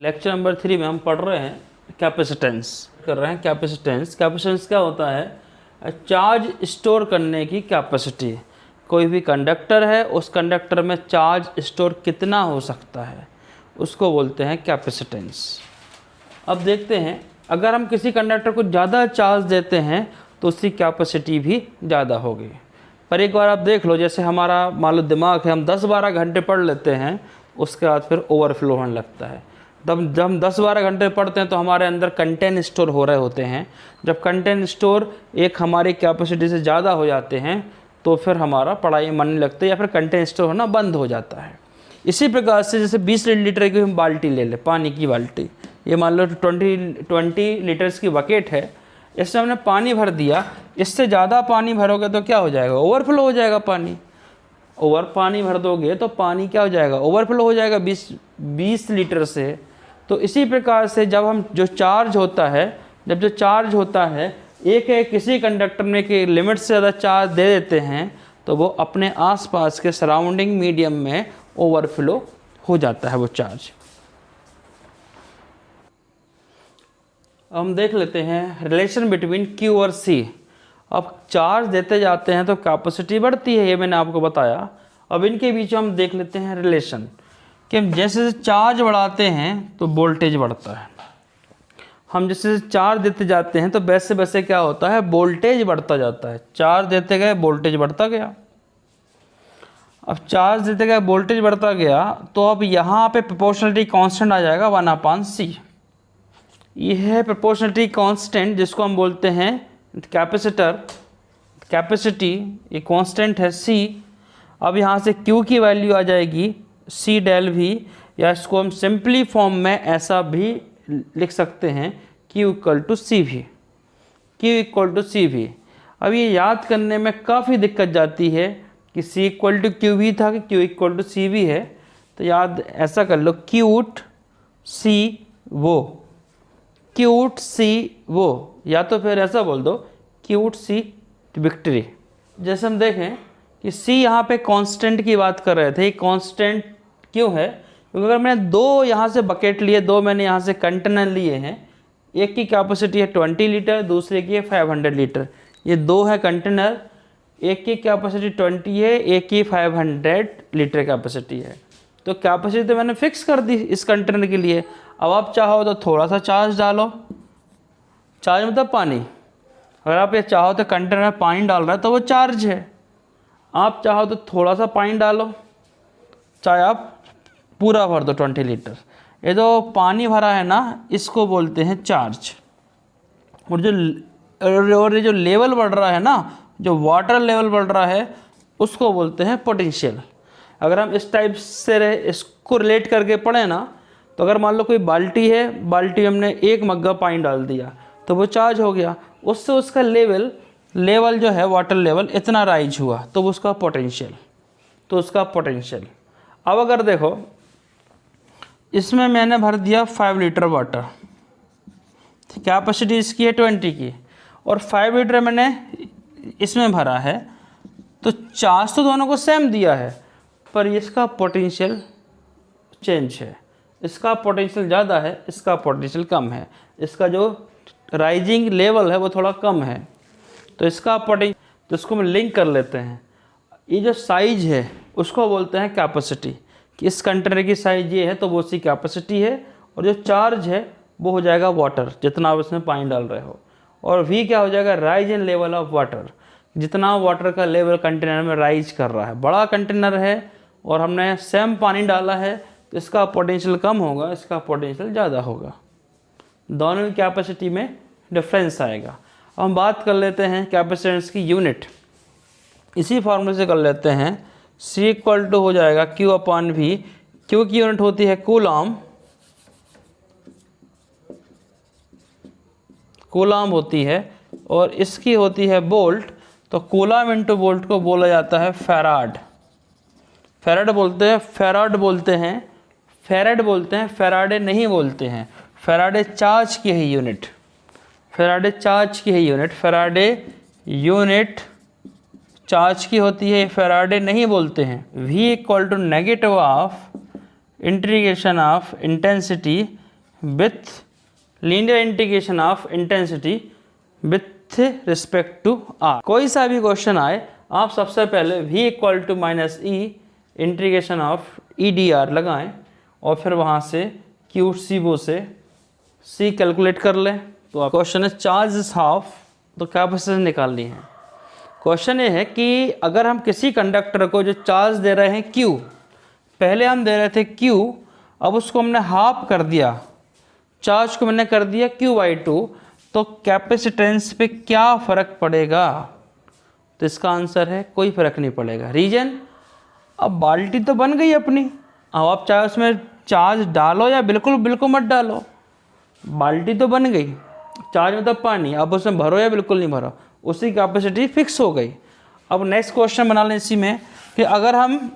Lecture number 3 में हम पढ़ रहे हैं कैपेसिटेंस कर रहे हैं। कैपेसिटेंस क्या होता है? चार्ज स्टोर करने की कैपेसिटी। कोई भी कंडक्टर है, उस कंडक्टर में चार्ज स्टोर कितना हो सकता है, उसको बोलते हैं कैपेसिटेंस। अब देखते हैं, अगर हम किसी कंडक्टर को ज़्यादा चार्ज देते हैं तो उसकी कैपेसिटी भी ज़्यादा होगी। पर एक बार आप देख लो, जैसे हमारा मान लो दिमाग है, हम 10-12 घंटे पढ़ लेते हैं, उसके बाद फिर ओवरफ्लो होने लगता है। जब हम 10-12 घंटे पढ़ते हैं तो हमारे अंदर कंटेंट स्टोर हो रहे होते हैं। जब कंटेंट स्टोर एक हमारी कैपेसिटी से ज़्यादा हो जाते हैं तो फिर हमारा पढ़ाई मन नहीं लगता या फिर कंटेंट स्टोर होना बंद हो जाता है। इसी प्रकार से जैसे 20 लीटर की हम बाल्टी ले लें, पानी की बाल्टी, ये मान लो 20 लीटर्स की बकेट है, इसमें हमने पानी भर दिया। इससे ज़्यादा पानी भरोगे तो क्या हो जाएगा? ओवरफ्लो हो जाएगा पानी। पानी भर दोगे तो पानी क्या हो जाएगा? ओवरफ्लो हो जाएगा 20 लीटर से। तो इसी प्रकार से जब जो चार्ज होता है एक किसी कंडक्टर में कि लिमिट से ज़्यादा चार्ज दे देते हैं तो वो अपने आसपास के सराउंडिंग मीडियम में ओवरफ्लो हो जाता है वो चार्ज। हम देख लेते हैं रिलेशन बिटवीन Q और C। अब चार्ज देते जाते हैं तो कैपेसिटी बढ़ती है, ये मैंने आपको बताया। अब इनके बीच हम देख लेते हैं रिलेशन कि हम जैसे चार्ज बढ़ाते हैं तो वोल्टेज बढ़ता है। हम जैसे चार्ज देते जाते हैं तो वैसे वैसे क्या होता है? वोल्टेज बढ़ता जाता है। चार्ज देते गए वोल्टेज बढ़ता गया। अब चार्ज देते गए वोल्टेज बढ़ता गया तो अब यहाँ पे प्रोपोर्शनलिटी कांस्टेंट आ जाएगा 1/C। ये है प्रोपोर्शनलिटी कांस्टेंट जिसको हम बोलते हैं कैपेसिटी, ये कांस्टेंट है C। अब यहाँ से Q की वैल्यू आ जाएगी C डेल V, या इसको हम सिंपली फॉर्म में ऐसा भी लिख सकते हैं Q equal to C V. अब ये याद करने में काफ़ी दिक्कत जाती है कि C equal to Q V था कि Q equal to C V है। तो याद ऐसा कर लो, क्यूट सी वो, या तो फिर ऐसा बोल दो क्यूट सी विक्ट्री। जैसे हम देखें कि C यहाँ पे कांस्टेंट की बात कर रहे थे। कांस्टेंट क्यों है? क्योंकि अगर मैंने दो यहाँ से बकेट लिए, दो मैंने यहाँ से कंटेनर लिए हैं, एक की कैपेसिटी है 20 लीटर, दूसरे की है 500 लीटर। ये दो है कंटेनर, एक की कैपेसिटी 20 है, एक की 500 लीटर कैपेसिटी है। तो कैपेसिटी तो मैंने फिक्स कर दी इस कंटेनर के लिए। अब आप चाहो तो थोड़ा सा चार्ज डालो, चार्ज मतलब पानी। अगर आप ये चाहो तो कंटेनर में पानी डाल रहा है तो वो चार्ज है। आप चाहो तो थोड़ा सा पानी डालो, चाहे आप पूरा भर दो 20 लीटर। ये जो पानी भरा है ना, इसको बोलते हैं चार्ज। और ये जो लेवल बढ़ रहा है ना, जो वाटर लेवल बढ़ रहा है, उसको बोलते हैं पोटेंशियल। अगर हम इस टाइप से इसको रिलेट करके पढ़े ना, तो अगर मान लो कोई बाल्टी है, बाल्टी में हमने 1 मग्गा पानी डाल दिया तो वो चार्ज हो गया। उससे उसका लेवल जो है, वाटर लेवल इतना राइज हुआ तो उसका पोटेंशियल। अब अगर देखो, इसमें मैंने भर दिया 5 लीटर वाटर, कैपेसिटी इसकी है 20 की, और 5 लीटर मैंने इसमें भरा है, तो चार्ज तो दोनों को सेम दिया है, पर इसका पोटेंशियल चेंज है। इसका पोटेंशियल ज़्यादा है, इसका पोटेंशियल कम है। इसका जो राइजिंग लेवल है वो थोड़ा कम है, तो इसका पोटेंशियल, तो इसको हम लिंक कर लेते हैं। ये जो साइज है उसको बोलते हैं कैपेसिटी, कि इस कंटेनर की साइज ये है तो वो उसकी कैपेसिटी है, और जो चार्ज है वो हो जाएगा वाटर, जितना आप इसमें पानी डाल रहे हो। और V क्या हो जाएगा? Rise in level of water, जितना वाटर का लेवल कंटेनर में राइज कर रहा है। बड़ा कंटेनर है और हमने सेम पानी डाला है तो इसका पोटेंशियल कम होगा, इसका पोटेंशियल ज़्यादा होगा। दोनों की कैपेसिटी में डिफरेंस आएगा। अब हम बात कर लेते हैं कैपेसिटेंस की यूनिट। इसी फॉर्मूले से कर लेते हैं। C इक्वल टू हो जाएगा Q/V। Q की यूनिट होती है कूलाम होती है, और इसकी होती है बोल्ट। तो कूलाम इंटू बोल्ट को बोला जाता है फैराड। फैराड बोलते हैं, फैराडे नहीं बोलते हैं। फैराडे चार्ज की है यूनिट, फैराडे यूनिट चार्ज की होती है, फैराडे नहीं बोलते हैं। V equal to negative of integration of intensity with linear integration of intensity with respect to R. कोई सा भी क्वेश्चन आए, आप सबसे पहले v equal to minus E integration of E D R लगाएँ और फिर वहाँ से क्यू सी वो से सी कैलकुलेट कर लें। तो क्वेश्चन है चार्ज इज हाफ, तो कैपेसिटेंस निकालनी है। क्वेश्चन ये है कि अगर हम किसी कंडक्टर को जो चार्ज दे रहे हैं Q, पहले हम दे रहे थे Q, अब उसको हमने हाफ कर दिया, चार्ज को मैंने कर दिया Q/2, तो कैपेसिटेंस पे क्या फ़र्क पड़ेगा? तो इसका आंसर है कोई फ़र्क नहीं पड़ेगा। रीजन, अब बाल्टी तो बन गई अपनी, अब आप चाहे उसमें चार्ज डालो या बिल्कुल मत डालो, बाल्टी तो बन गई, चार्ज मतलब पानी, अब उसमें भरो या बिल्कुल नहीं भरो, उसी कैपेसिटी फिक्स हो गई। अब नेक्स्ट क्वेश्चन बना लें इसी में कि अगर हम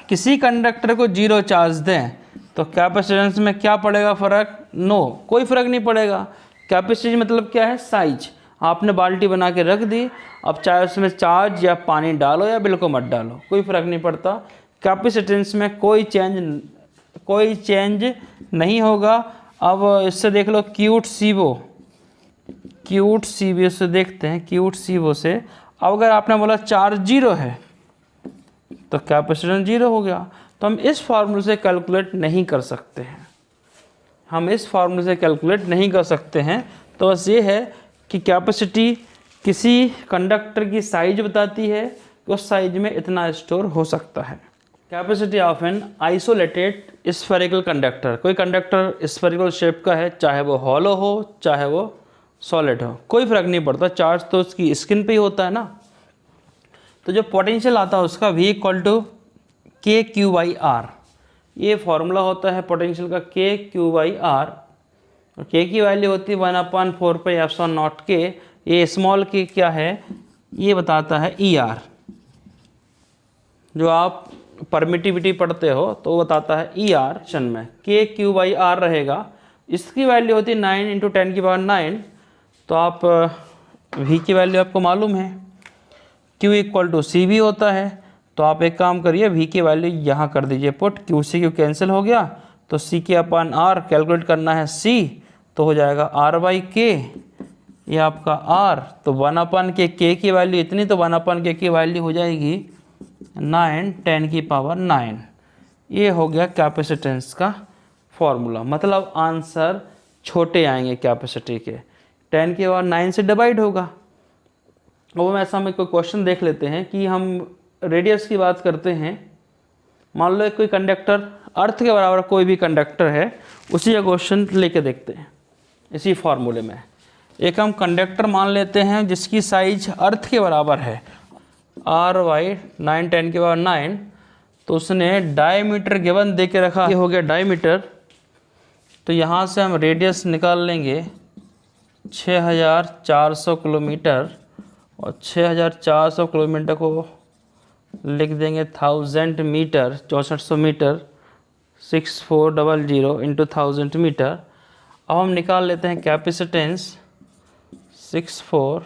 किसी कंडक्टर को 0 चार्ज दें तो कैपेसिटेंस में क्या पड़ेगा फ़र्क? नो, कोई फ़र्क नहीं पड़ेगा। कैपेसिटी मतलब क्या है? साइज। आपने बाल्टी बना के रख दी, अब चाहे उसमें चार्ज या पानी डालो या बिल्कुल मत डालो, कोई फ़र्क नहीं पड़ता। कैपेसिटेंस में कोई चेंज नहीं होगा। अब इससे देख लो क्यूट सीबो से देखते हैं, क्यूट सीबो से अब अगर आपने बोला चार्ज 0 है तो कैपेसिटेंस 0 हो गया। तो हम इस फार्मूले से कैलकुलेट नहीं कर सकते हैं, तो बस ये है कि कैपेसिटी किसी कंडक्टर की साइज बताती है कि उस साइज में इतना स्टोर हो सकता है। Capacity of an isolated spherical conductor, कोई कंडक्टर स्फेरिकल शेप का है, चाहे वो हॉलो हो चाहे वो सॉलिड हो, कोई फ़र्क नहीं पड़ता, चार्ज तो उसकी स्किन पे ही होता है ना। तो जो पोटेंशियल आता है उसका v इक्वल टू के क्यू बाई आर, ये फार्मूला होता है पोटेंशियल का के क्यू बाई आर, और के की वैल्यू होती है 1/4 पाई एप्सिलॉन नॉट के। ये स्मॉल के क्या है? ये बताता है ई आर, जो आप परमिटिविटी पढ़ते हो तो वो बताता है ई आर। क्वेश्चन में के क्यू बाई आर रहेगा, इसकी वैल्यू होती है 9 × 10⁹, तो आप v की वैल्यू आपको मालूम है, q इक्वल टू सी भी होता है, तो आप एक काम करिए v की वैल्यू यहाँ कर दीजिए पुट, q से q कैंसिल हो गया, तो c के अपन r कैलकुलेट करना है c, तो हो जाएगा r/k, ये आपका r, तो 1/k, k की वैल्यू इतनी, तो 1/k की वैल्यू हो जाएगी 9 10⁹। ये हो गया कैपेसिटेंस का फॉर्मूला, मतलब आंसर छोटे आएंगे कैपेसिटी के, 10⁹ से डिवाइड होगा। अब हम ऐसा में कोई क्वेश्चन देख लेते हैं कि हम रेडियस की बात करते हैं। मान लो कोई कंडक्टर अर्थ के बराबर कोई भी कंडक्टर है, उसी का क्वेश्चन लेके देखते हैं इसी फॉर्मूले में। एक हम कंडक्टर मान लेते हैं जिसकी साइज अर्थ के बराबर है, r/9 10⁹, तो उसने डायमीटर गिवन दे के रखा, ये हो गया डायमीटर, तो यहाँ से हम रेडियस निकाल लेंगे 6400 किलोमीटर, और 6400 किलोमीटर को लिख देंगे 1000 मीटर, 6400 मीटर, 6400 इंटू 1000 मीटर। अब हम निकाल लेते हैं कैपेसिटेंस 64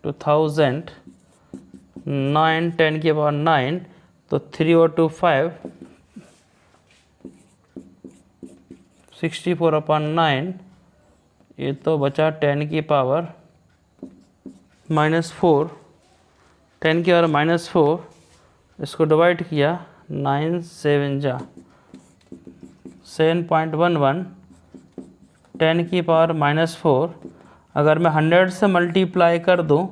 to 1000, 9 10⁹, तो 3/5 64/9, ये तो बचा 10⁻⁻⁴, 10⁻⁻⁴, इसको डिवाइड किया 9 7 जा 7.11, 10⁻⁻⁴, अगर मैं 100 से मल्टीप्लाई कर दूं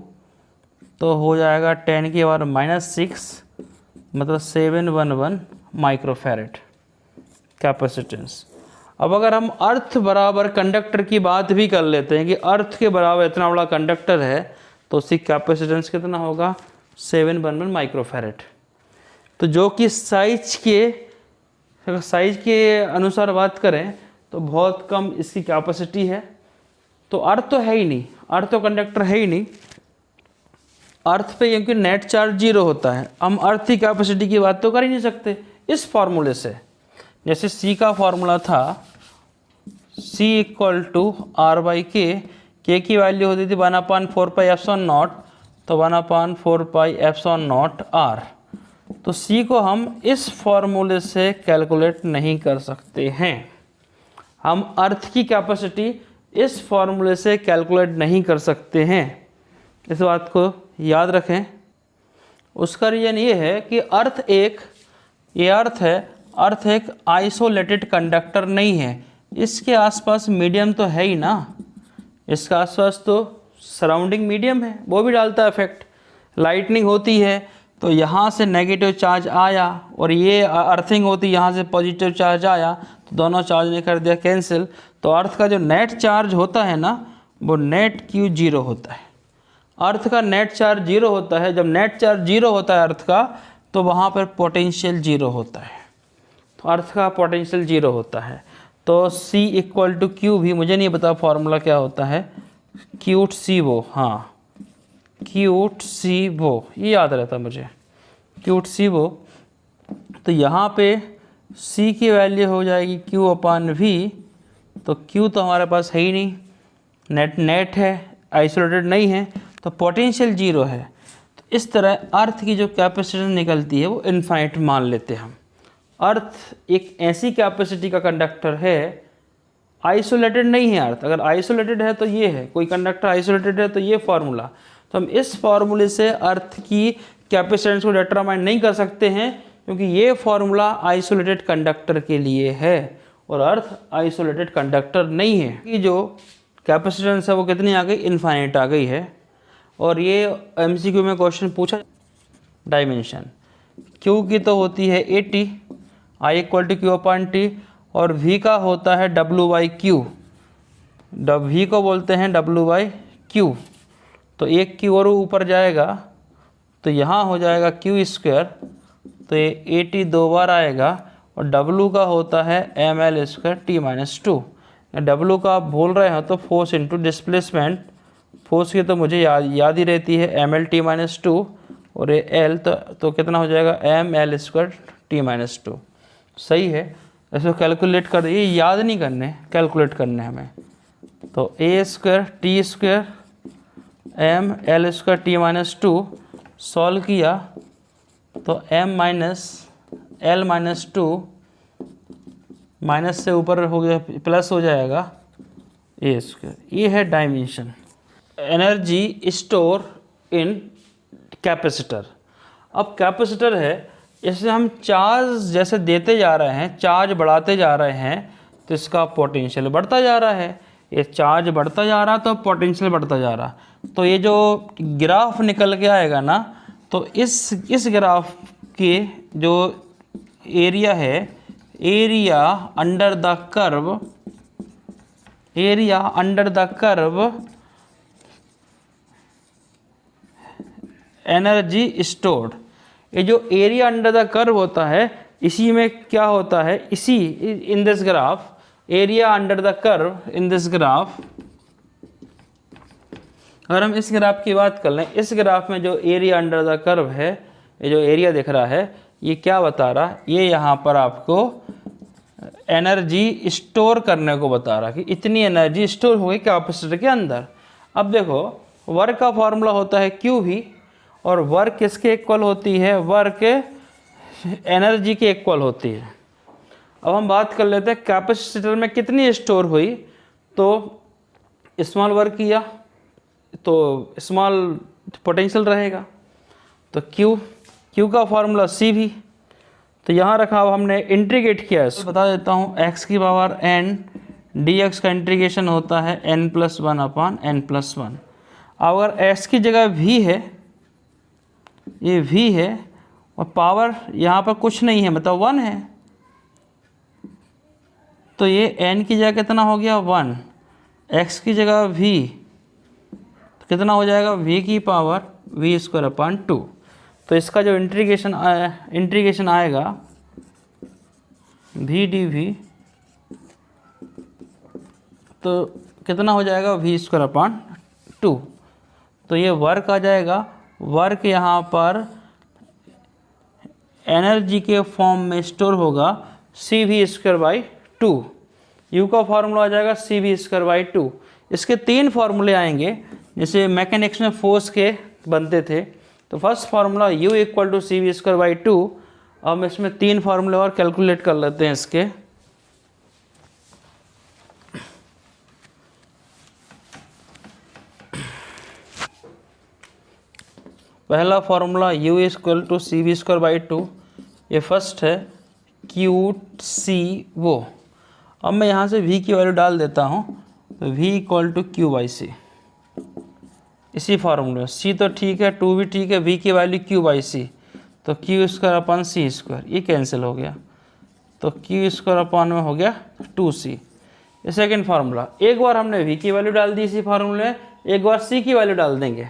तो हो जाएगा 10⁻⁻⁶, मतलब 711 माइक्रोफैरेड कैपेसिटेंस। अब अगर हम अर्थ बराबर कंडक्टर की बात भी कर लेते हैं कि अर्थ के बराबर इतना बड़ा कंडक्टर है, तो उसकी कैपेसिटेंस कितना होगा? 711 माइक्रोफैरेड। तो जो कि साइज के अनुसार बात करें तो बहुत कम इसकी कैपेसिटी है। तो अर्थ तो है ही नहीं, अर्थ तो कंडक्टर है ही नहीं, अर्थ पे क्योंकि नेट चार्ज 0 होता है, हम अर्थ की कैपेसिटी की बात तो कर ही नहीं सकते इस फॉर्मूले से। जैसे C का फॉर्मूला था C equal to r/k, k की वैल्यू होती थी 1/4 पाई एप्सिलॉन नॉट, तो 1/4 पाई एप्सिलॉन नॉट r, तो C को हम इस फॉर्मूले से कैलकुलेट नहीं कर सकते हैं। हम अर्थ की कैपेसिटी इस फॉर्मूले से कैलकुलेट नहीं कर सकते हैं, इस बात को याद रखें। उसका रीज़न ये है कि अर्थ एक आइसोलेटेड कंडक्टर नहीं है। इसके आसपास मीडियम तो है ही ना, इसके आसपास तो सराउंडिंग मीडियम है, वो भी डालता है इफेक्ट। लाइटनिंग होती है तो यहाँ से नेगेटिव चार्ज आया और ये अर्थिंग होती है, यहाँ से पॉजिटिव चार्ज आया, तो दोनों चार्ज ने कर दिया कैंसिल। तो अर्थ का जो नेट चार्ज होता है ना, वो नेट Q 0 होता है। अर्थ का नेट चार्ज 0 होता है। जब नेट चार्ज 0 होता है अर्थ का, तो वहाँ पर पोटेंशियल 0 होता है। तो अर्थ का पोटेंशियल 0 होता है। तो C = Q भी, मुझे नहीं पता फॉर्मूला क्या होता है, क्यूट सी वो, हाँ क्यूट सी वो, ये याद रहता मुझे, क्यूट सी वो। तो यहाँ पे C की वैल्यू हो जाएगी Q/V। तो Q तो हमारे पास है ही नहीं, नेट है, आइसोलेटेड नहीं है, तो पोटेंशियल 0 है। तो इस तरह अर्थ की जो कैपेसिटेंस निकलती है वो इनफाइनाइट मान लेते हैं हम। अर्थ एक ऐसी कैपेसिटी का कंडक्टर है, आइसोलेटेड नहीं है अर्थ। अगर आइसोलेटेड है तो ये है, कोई कंडक्टर आइसोलेटेड है तो ये फार्मूला। तो हम इस फार्मूले से अर्थ की कैपेसिटेंस को डिटरमाइन नहीं कर सकते हैं, क्योंकि ये फार्मूला आइसोलेटेड कंडक्टर के लिए है और अर्थ आइसोलेटेड कंडक्टर नहीं है। कि जो कैपेसिटेंस है वो कितनी आ गई, इनफाइनाइट आ गई है। और ये MCQ में क्वेश्चन पूछा, डायमेंशन Q की तो होती है 80, I = Q/T, और V का होता है W/Q। V को बोलते हैं W/Q। तो एक Q और ऊपर जाएगा तो यहाँ हो जाएगा Q²। तो ये 80 दो बार आएगा, और W का होता है mL²T-2। W का आप बोल रहे हो तो फोर्स इनटू डिस्प्लेसमेंट, फोर्स की तो मुझे याद ही रहती है mL/T-2, और ये L तो कितना हो जाएगा mL²T-2। सही है। इसको कैलकुलेट कर, ये याद नहीं करने, कैलकुलेट करने हमें। तो A²T² mL²T-2 सॉल्व किया तो m-L-2 माइनस से ऊपर हो गया प्लस हो जाएगा A²। ये है dimension. Energy store in capacitor. अब कैपेसिटर है, इससे हम चार्ज जैसे देते जा रहे हैं, चार्ज बढ़ाते जा रहे हैं, तो इसका पोटेंशियल बढ़ता जा रहा है। ये चार्ज बढ़ता जा रहा तो पोटेंशियल बढ़ता जा रहा। तो ये जो ग्राफ निकल के आएगा ना, तो इस ग्राफ के जो एरिया है, area under the curve energy stored. ये जो एरिया अंडर द कर्व होता है, इसी में क्या होता है, इसी in this graph, area under the curve in this graph. अगर हम इस ग्राफ की बात कर लें, इस ग्राफ में जो एरिया अंडर द कर्व है, ये जो एरिया दिख रहा है, ये क्या बता रहा है, ये यहाँ पर आपको एनर्जी स्टोर करने को बता रहा है कि इतनी एनर्जी स्टोर हो गई कैपेसिटर के अंदर। अब देखो, वर्क का फॉर्मूला होता है QV, और वर्क किसके इक्वल होती है, वर्क एनर्जी के इक्वल होती है। अब हम बात कर लेते हैं कैपेसिटर में कितनी स्टोर हुई। तो स्मॉल वर्क किया तो स्मॉल पोटेंशियल रहेगा। तो Q का फॉर्मूला CV। तो यहाँ रखा हुआ, हमने इंटीग्रेट किया है। तो बता देता हूँ, x⁴n dx का इंटीग्रेशन होता है n+1/n+1। अगर x की जगह v है, ये v है, और पावर यहाँ पर कुछ नहीं है, मतलब 1 है, तो ये n की जगह कितना हो गया 1, x की जगह v, तो कितना हो जाएगा v की पावर v²/2। तो इसका जो इंटीग्रेशन आएगा v dv, तो कितना हो जाएगा v²/2। तो ये वर्क आ जाएगा। वर्क यहाँ पर एनर्जी के फॉर्म में स्टोर होगा CV²/2। U का फॉर्मूला आ जाएगा CV²/2। इसके 3 फार्मूले आएंगे, जैसे मैकेनिक्स में फोर्स के बनते थे। तो फर्स्ट फार्मूला U = CV²/2, अब इसमें 3 फार्मूले और कैलकुलेट कर लेते हैं इसके। पहला formula u equal to C V square by 2, ये फर्स्ट है, क्यू सी वो। अब मैं यहाँ से v की वैल्यू डाल देता हूँ, तो v equal to Q by C, इसी फार्मूले में c तो ठीक है, 2 भी ठीक है, v की वैल्यू q बाई सी, तो क्यू स्क्वायर अपन सी स्क्वायर, ये कैंसिल हो गया, तो क्यू स्क्वायर अपन में हो गया 2c। ये सेकेंड फार्मूला, एक बार हमने v की वैल्यू डाल दी इसी फार्मूले में, एक बार c की वैल्यू डाल देंगे,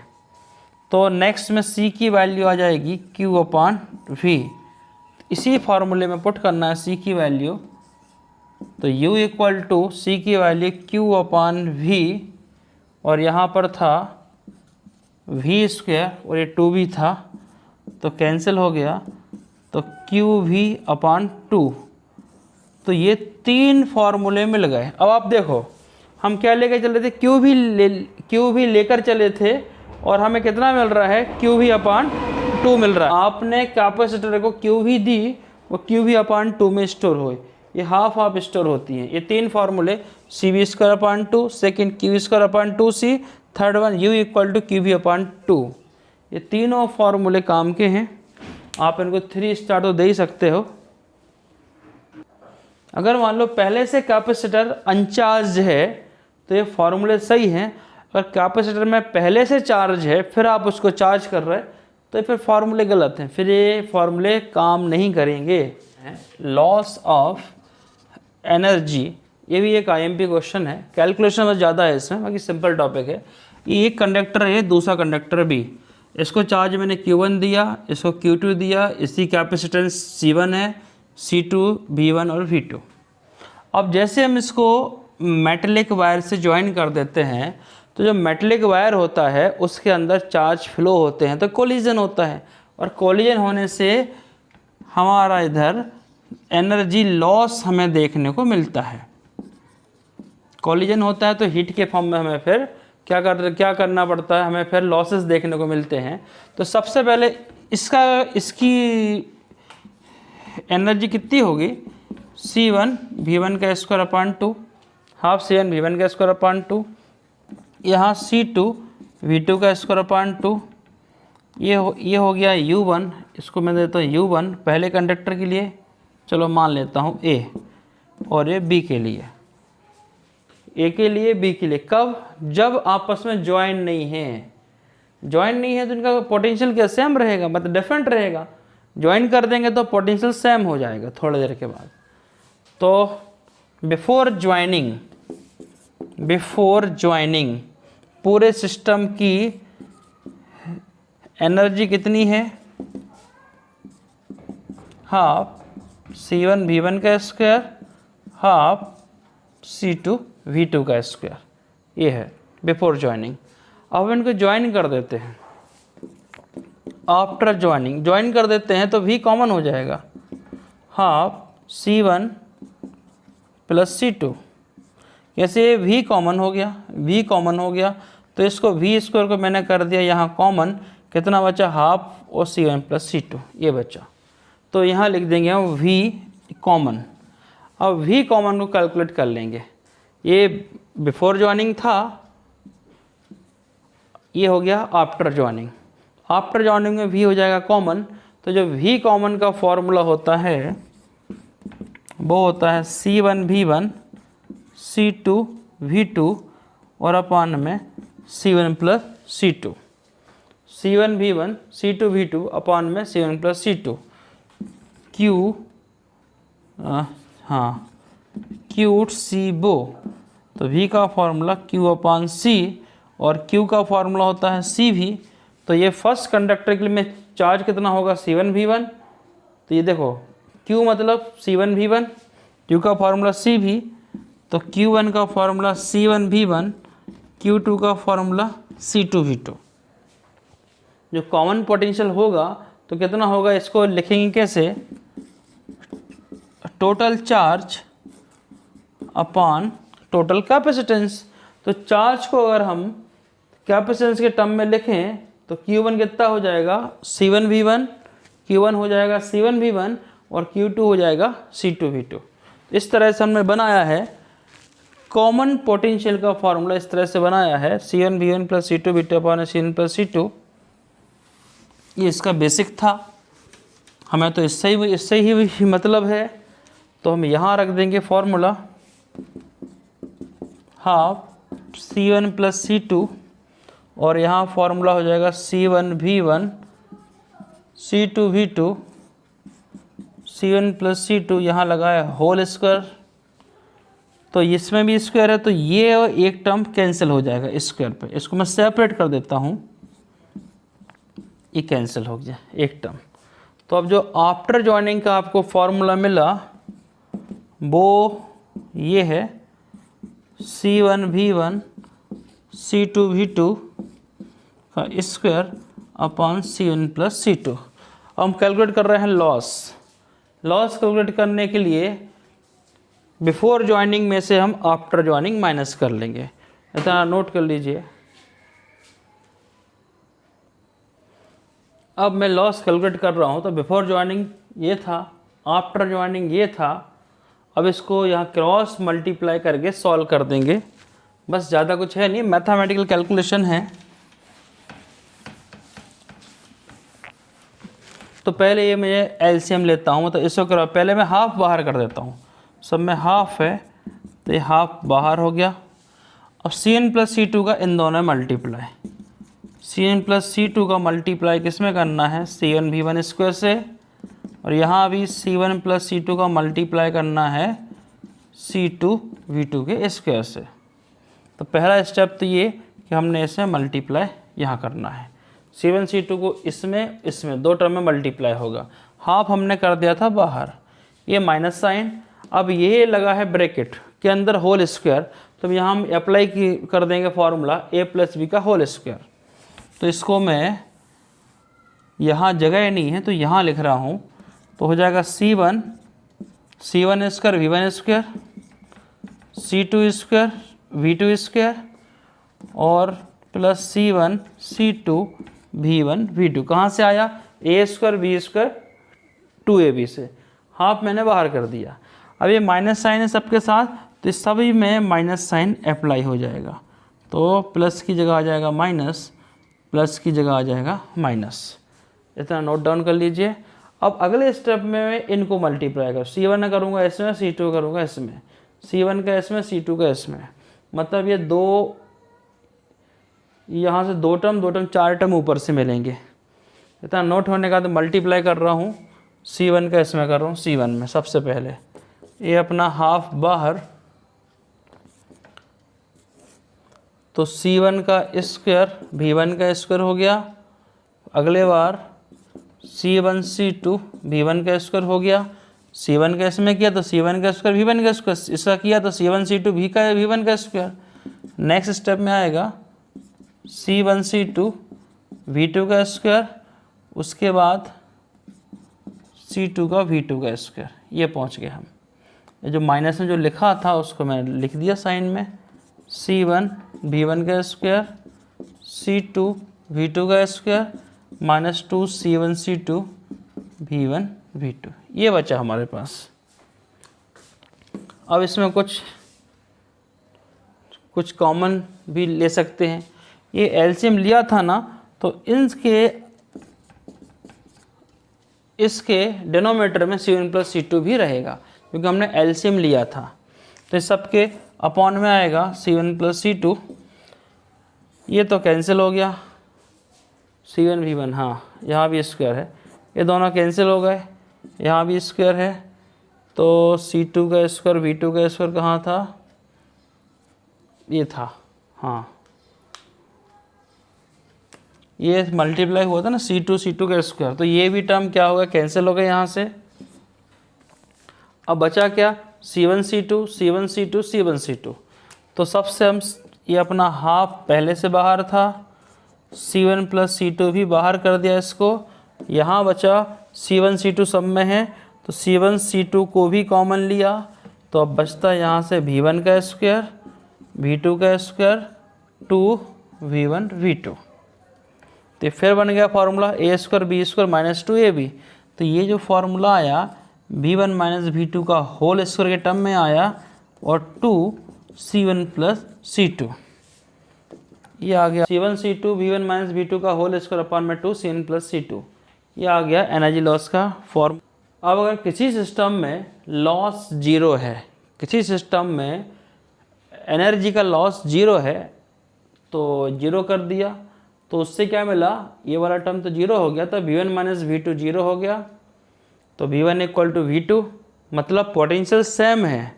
तो नेक्स्ट में c की वैल्यू आ जाएगी q अपॉन v। इसी फार्मूले में पुट करना है c की वैल्यू, तो u इक्वल टू c की वैल्यू q अपॉन v, और यहाँ पर था v स्क्वायर और ये 2v था, तो कैंसिल हो गया, तो QV अपॉन 2। तो ये 3 फार्मूले मिल गए। अब आप देखो हम क्या लेकर चले थे, QV लेकर चले थे, और हमें कितना मिल रहा है, QV अपॉन 2 मिल रहा है। आपने कैपेसिटर को QV दी, वो QV अपॉन 2 में स्टोर हुए, ये हाफ हाफ स्टोर होती हैं। ये 3 फार्मूले, CV square upon 2, second QV square upon 2C, third one U equal to QV upon 2। ये तीनों फार्मूले काम के हैं, आप इनको 3 स्टार तो दे ही सकते हो। अगर मान लो पहले से कैपेसिटर अनचार्ज है तो ये फार्मूले सही हैं, अगर कैपेसिटर में पहले से चार्ज है फिर आप उसको चार्ज कर रहे हैं तो फिर फार्मूले गलत हैं, फिर ये फार्मूले काम नहीं करेंगे। लॉस ऑफ एनर्जी, ये भी एक IMP क्वेश्चन है, कैलकुलेशन बस ज़्यादा है इसमें, बाकी सिंपल टॉपिक है। ये एक कंडक्टर है, दूसरा कंडक्टर भी, इसको चार्ज मैंने Q1 दिया, इसको Q2 दिया, इसी कैपेसिटेंस C1 है, C2, V1 और V2। अब जैसे हम इसको मेटलिक वायर से ज्वाइन कर देते हैं, तो जो मेटलिक वायर होता है उसके अंदर चार्ज फ्लो होते हैं, तो कोलिजन होता है, और कोलिजन होने से हमारा इधर एनर्जी लॉस हमें देखने को मिलता है। कोलिजन होता है तो हीट के फॉर्म में हमें फिर क्या करना पड़ता है, हमें फिर लॉसेस देखने को मिलते हैं। तो सबसे पहले इसकी एनर्जी कितनी होगी, C1 V1 का square upon 2, half C1 V1 का स्क्वायर अपॉन 2, यहाँ C2 V2 का स्क्वायर अपॉन 2, ये हो गया U1, इसको मैं देता हूँ U1 पहले कंडक्टर के लिए, चलो मान लेता हूँ A, और ये B के लिए, A के लिए B के लिए। कब, जब आपस में ज्वाइन नहीं है, ज्वाइन नहीं है तो इनका पोटेंशियल क्या सेम रहेगा, मतलब डिफरेंट रहेगा। ज्वाइन कर देंगे तो पोटेंशियल सेम हो जाएगा थोड़ी देर के बाद। तो बिफोर ज्वाइनिंग पूरे सिस्टम की एनर्जी कितनी है, हाफ C1 V1 का स्क्वायर, हाफ C2 V2 का स्क्वायर, ये है बिफोर ज्वाइनिंग। अब इनको ज्वाइन कर देते हैं, आफ्टर ज्वाइन कर देते हैं तो V कॉमन हो जाएगा, हाफ C1 प्लस C2, कैसे V कॉमन हो गया, तो इसको V स्क्वायर को मैंने कर दिया यहाँ कॉमन, कितना बचा, हाफ और C1 प्लस C2 ये बचा, तो यहाँ लिख देंगे हम V कॉमन। अब V कॉमन को कैलकुलेट कर लेंगे, ये बिफोर ज्वाइनिंग था, ये हो गया आफ्टर ज्वाइनिंग में V हो जाएगा कॉमन। तो जो V कॉमन का फॉर्मूला होता है वो होता है C1 V1 C2 V2 और अपान में C1 plus C2, C1 V1 C2 V2 अपान में C1 प्लस C2, क्यूट सी बो। तो V का फॉर्मूला Q अपान C और Q का फॉर्मूला होता है CV। तो ये फर्स्ट कंडक्टर के लिए में चार्ज कितना होगा, C1 V1। तो ये देखो Q मतलब C1 V1, Q का फॉर्मूला CV, तो Q1 का फॉर्मूला C1 V1, Q2 का फॉर्मूला C2 V2। जो कॉमन पोटेंशियल होगा तो कितना होगा, इसको लिखेंगे कैसे, total charge upon total capacitance. तो चार्ज को अगर हम कैपेसिटेंस के टर्म में लिखें तो Q1 कितना हो जाएगा, C1 V1 Q1 हो जाएगा C1V1 और Q2 हो जाएगा C2V2। इस तरह से हमने बनाया है कॉमन पोटेंशियल का फॉर्मूला, इस तरह से बनाया है C1V1 plus C2V2 upon C1 plus C2। ये इसका बेसिक था, हमें तो इससे ही मतलब है, तो हम यहाँ रख देंगे formula half C1 plus C2 और यहाँ फॉर्मूला हो जाएगा C1V1 C2V2 C1 plus C2, यहाँ लगाया होल स्क्वायर, तो इसमें भी स्क्वायर है तो ये एक टर्म कैंसिल हो जाएगा स्क्वायर पे, इसको मैं सेपरेट कर देता हूँ, ये कैंसिल हो गया एक टर्म। तो अब जो आफ्टर जॉइनिंग का आपको फॉर्मूला मिला वो ये है C1V1 C2V2 का square upon C1 plus C2। हम कैलकुलेट कर रहे हैं लॉस कैलकुलेट करने के लिए बिफोर जॉइनिंग में से हम आफ्टर जॉइनिंग माइनस कर लेंगे, इतना नोट कर लीजिए। अब मैं लॉस कैलकुलेट कर रहा हूँ तो बिफोर जॉइनिंग ये था, आफ्टर जॉइनिंग ये था। अब इसको यहाँ क्रॉस मल्टीप्लाई करके सॉल्व कर देंगे, बस ज़्यादा कुछ है नहीं, मैथमेटिकल कैलकुलेशन है। तो पहले ये मैं एलसीएम लेता हूँ, तो इसको करो, पहले मैं हाफ बाहर कर देता हूँ, सब में हाफ है तो ये हाफ बाहर हो गया। अब C1 प्लस C2 का इन दोनों में मल्टीप्लाई, C1 प्लस C2 का मल्टीप्लाई किस में करना है C1V1 स्क्वायर से, और यहाँ भी C1 प्लस C2 का मल्टीप्लाई करना है C2V2 के स्क्वायर से। तो पहला स्टेप तो ये कि हमने इसे मल्टीप्लाई यहाँ करना है, C1 C2 को इसमें दो टर्म में मल्टीप्लाई होगा, हाफ हमने कर दिया था बाहर, ये माइनस साइन। अब ये लगा है ब्रैकेट के अंदर होल स्क्वायर, तो यहाँ हम अप्लाई कर देंगे फॉर्मूला a प्लस बी का होल स्क्वायर। तो इसको मैं यहाँ जगह नहीं है तो यहाँ लिख रहा हूँ, तो हो जाएगा C1 square V1 square C2 square V2 square और plus C1 C2 V1 V2। कहाँ से आया, a square B square 2ab से, हाफ मैंने बाहर कर दिया। अब ये माइनस साइन है सबके साथ, तो इस सभी में माइनस साइन अप्लाई हो जाएगा, तो प्लस की जगह आ जाएगा माइनस, प्लस की जगह आ जाएगा माइनस, इतना नोट डाउन कर लीजिए। अब अगले स्टेप में मैं इनको मल्टीप्लाई कर, C1 करूँगा इसमें, C2 करूँगा इसमें, C1 का इसमें C2 का इसमें, मतलब ये दो, यहाँ से दो टर्म चार टर्म ऊपर से मिलेंगे। इतना नोट होने का तो मल्टीप्लाई कर रहा हूँ, C1 का इसमें कर रहा हूँ C1 में। सबसे पहले ये अपना हाफ बाहर, तो C1 का स्क्वायर V1 का स्क्वायर हो गया। अगले बार C1 C2 V1 का स्क्वायर हो गया, C1 का इसमें किया तो C1 का स्क्वायर V1 का स्क्वायर, इसका किया तो C1 C2 V1 का स्क्वायर। नेक्स्ट स्टेप में आएगा C1 C2 V2 का स्क्वायर, उसके बाद C2 का V2 का स्क्वायर, ये पहुंच गए हम। ये जो माइनस में जो लिखा था उसको मैंने लिख दिया साइन में, C1 V1 का स्क्वायर C2 V2 का square minus 2 C1 C2 V1 V2, ये बचा हमारे पास। अब इसमें कुछ कॉमन भी ले सकते हैं। ये एलसीएम लिया था ना, तो इसके डिनोमिनेटर में C1 प्लस C2 भी रहेगा, क्योंकि हमने एलसीएम लिया था। तो इस सब के अपॉन में आएगा C1 प्लस C2, ये तो कैंसिल हो गया, C1 V1, हाँ यहाँ भी स्क्वायर है, ये दोनों कैंसिल हो गए, यहाँ भी स्क्वायर है, तो C2 का स्क्वायर V2 का स्क्वायर कहाँ था, ये था, हाँ ये मल्टीप्लाई हुआ था ना C2 का स्क्वायर, तो ये भी टर्म क्या होगा, कैंसिल हो गया यहाँ से। अब बचा क्या, C1 C2, तो सबसे हम ये अपना हाफ पहले से बाहर था, C1 प्लस C2 भी बाहर कर दिया इसको, यहाँ बचा C1 C2 सब में है, तो C1 C2 को भी कॉमन लिया, तो अब बचता है यहाँ से V1 का स्क्वायर V2 का स्क्वायर 2V1 V2। तो फिर बन गया formula a square B square minus 2ab, तो ये जो फॉर्मूला आया V1 माइनस V2 का होल स्क्वायर के टर्म में आया और 2C1 प्लस C2, ये आ गया C1 V1 माइनस V2 का होल स्क्वायर अपॉन में 2C1 प्लस C2, ये आ गया एनर्जी लॉस का फॉर्म। अब अगर किसी सिस्टम में लॉस जीरो है, किसी सिस्टम में एनर्जी का लॉस जीरो है, तो जीरो कर दिया, तो उससे क्या मिला, ये वाला टर्म तो जीरो हो गया, तो V1 माइनस V2 जीरो हो गया, तो V1 इक्वल टू V2, मतलब पोटेंशियल सेम है।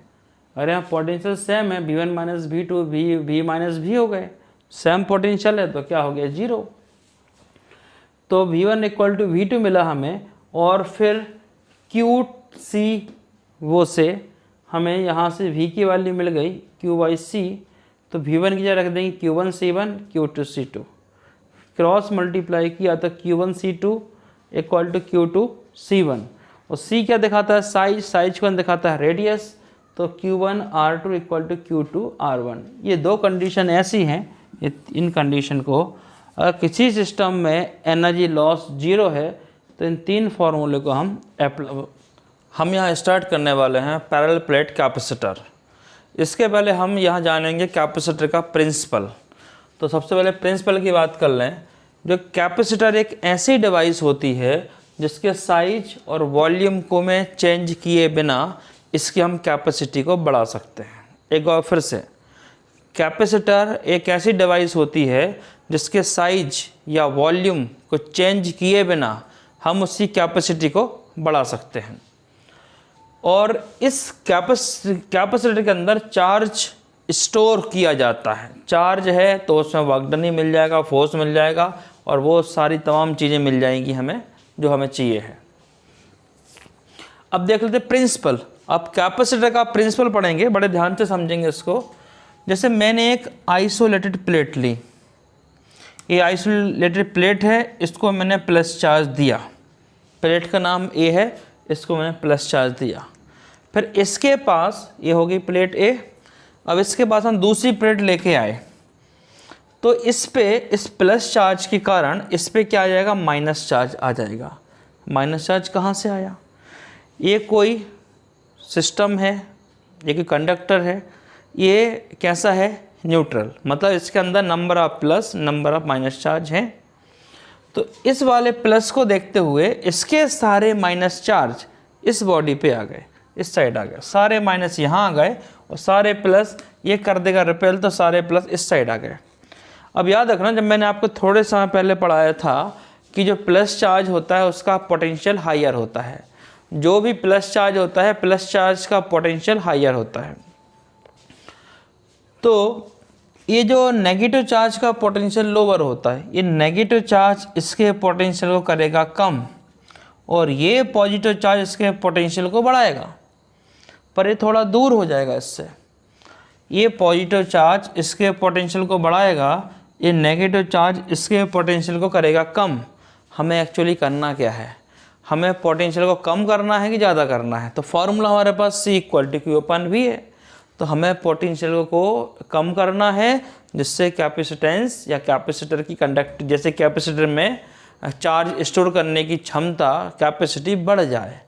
अरे यहाँ पोटेंशियल सेम है, V1 minus V2 V minus V हो गए, सेम पोटेंशियल है, तो क्या हो गया, जीरो। तो V1 इक्वल टू V2 मिला हमें, और फिर QC वो से हमें यहाँ से V की वैल्यू मिल गई Q/C, तो V1 की जगह रख देंगे Q1C1 Q2C2, क्रॉस मल्टीप्लाई किया तो Q1C2 इक्वल टू Q2C1, और C क्या दिखाता है, साइज कौन दिखाता है, रेडियस, तो Q1R2 इक्वल टू Q2R1। ये दो कंडीशन ऐसी हैं, इन कंडीशन को अगर किसी सिस्टम में एनर्जी लॉस जीरो है तो इन तीन फार्मूले को हम यहाँ स्टार्ट करने वाले हैं पैरेलल प्लेट कैपेसिटर। इसके पहले हम यहाँ जानेंगे कैपेसिटर का प्रिंसिपल। तो सबसे पहले प्रिंसिपल की बात कर लें। जो कैपेसिटर एक ऐसी डिवाइस होती है जिसके साइज और वॉल्यूम को में चेंज किए बिना इसकी हम कैपेसिटी को बढ़ा सकते हैं। एक बार फिर से, कैपेसिटर एक ऐसी डिवाइस होती है जिसके साइज या वॉल्यूम को चेंज किए बिना हम उसकी कैपेसिटी को बढ़ा सकते हैं। और इस कैपेसिटर के अंदर चार्ज स्टोर किया जाता है। चार्ज है तो उसमें वर्क डन ही मिल जाएगा, फोर्स मिल जाएगा, और वो सारी तमाम चीज़ें मिल जाएंगी हमें जो हमें चाहिए है। अब देख लेते प्रिंसिपल। अब कैपेसिटर का प्रिंसिपल पढ़ेंगे, बड़े ध्यान से समझेंगे इसको। जैसे मैंने एक आइसोलेटेड प्लेट ली, ये आइसोलेटेड प्लेट है, इसको मैंने प्लस चार्ज दिया, प्लेट का नाम A है, इसको मैंने प्लस चार्ज दिया। फिर इसके पास ये होगी प्लेट A, अब इसके पास हम दूसरी प्लेट लेके आए, तो इस पे इस प्लस चार्ज के कारण इस पे क्या आ जाएगा, माइनस चार्ज आ जाएगा। माइनस चार्ज कहाँ से आया, ये कोई सिस्टम है, ये कोई कंडक्टर है, ये कैसा है, न्यूट्रल, मतलब इसके अंदर number of plus number of minus charge हैं। तो इस वाले प्लस को देखते हुए इसके सारे माइनस चार्ज इस बॉडी पे आ गए, इस साइड आ गए, सारे माइनस यहाँ आ गए, और सारे प्लस ये कर देगा रिपेल, तो सारे प्लस इस साइड आ गए। अब याद रखना, जब मैंने आपको थोड़े समय पहले पढ़ाया था कि जो प्लस चार्ज होता है उसका पोटेंशियल हायर होता है। जो भी प्लस चार्ज होता है, प्लस चार्ज का पोटेंशियल हायर होता है। तो ये जो नेगेटिव चार्ज का पोटेंशियल लोअर होता है, ये नेगेटिव चार्ज इसके पोटेंशियल को करेगा कम, और ये पॉजिटिव चार्ज इसके पोटेंशियल को बढ़ाएगा, पर ये थोड़ा दूर हो जाएगा इससे। ये पॉजिटिव चार्ज इसके पोटेंशियल को बढ़ाएगा, ये नेगेटिव चार्ज इसके पोटेंशियल को करेगा कम। हमें एक्चुअली करना क्या है, हमें पोटेंशियल को कम करना है कि ज़्यादा करना है। तो फॉर्मूला हमारे पास C इक्वल टू Q/V है, तो हमें पोटेंशियल को कम करना है जिससे कैपेसिटेंस या कैपेसिटर की कंडक्ट, जैसे कैपेसिटर में चार्ज स्टोर करने की क्षमता कैपेसिटी बढ़ जाए।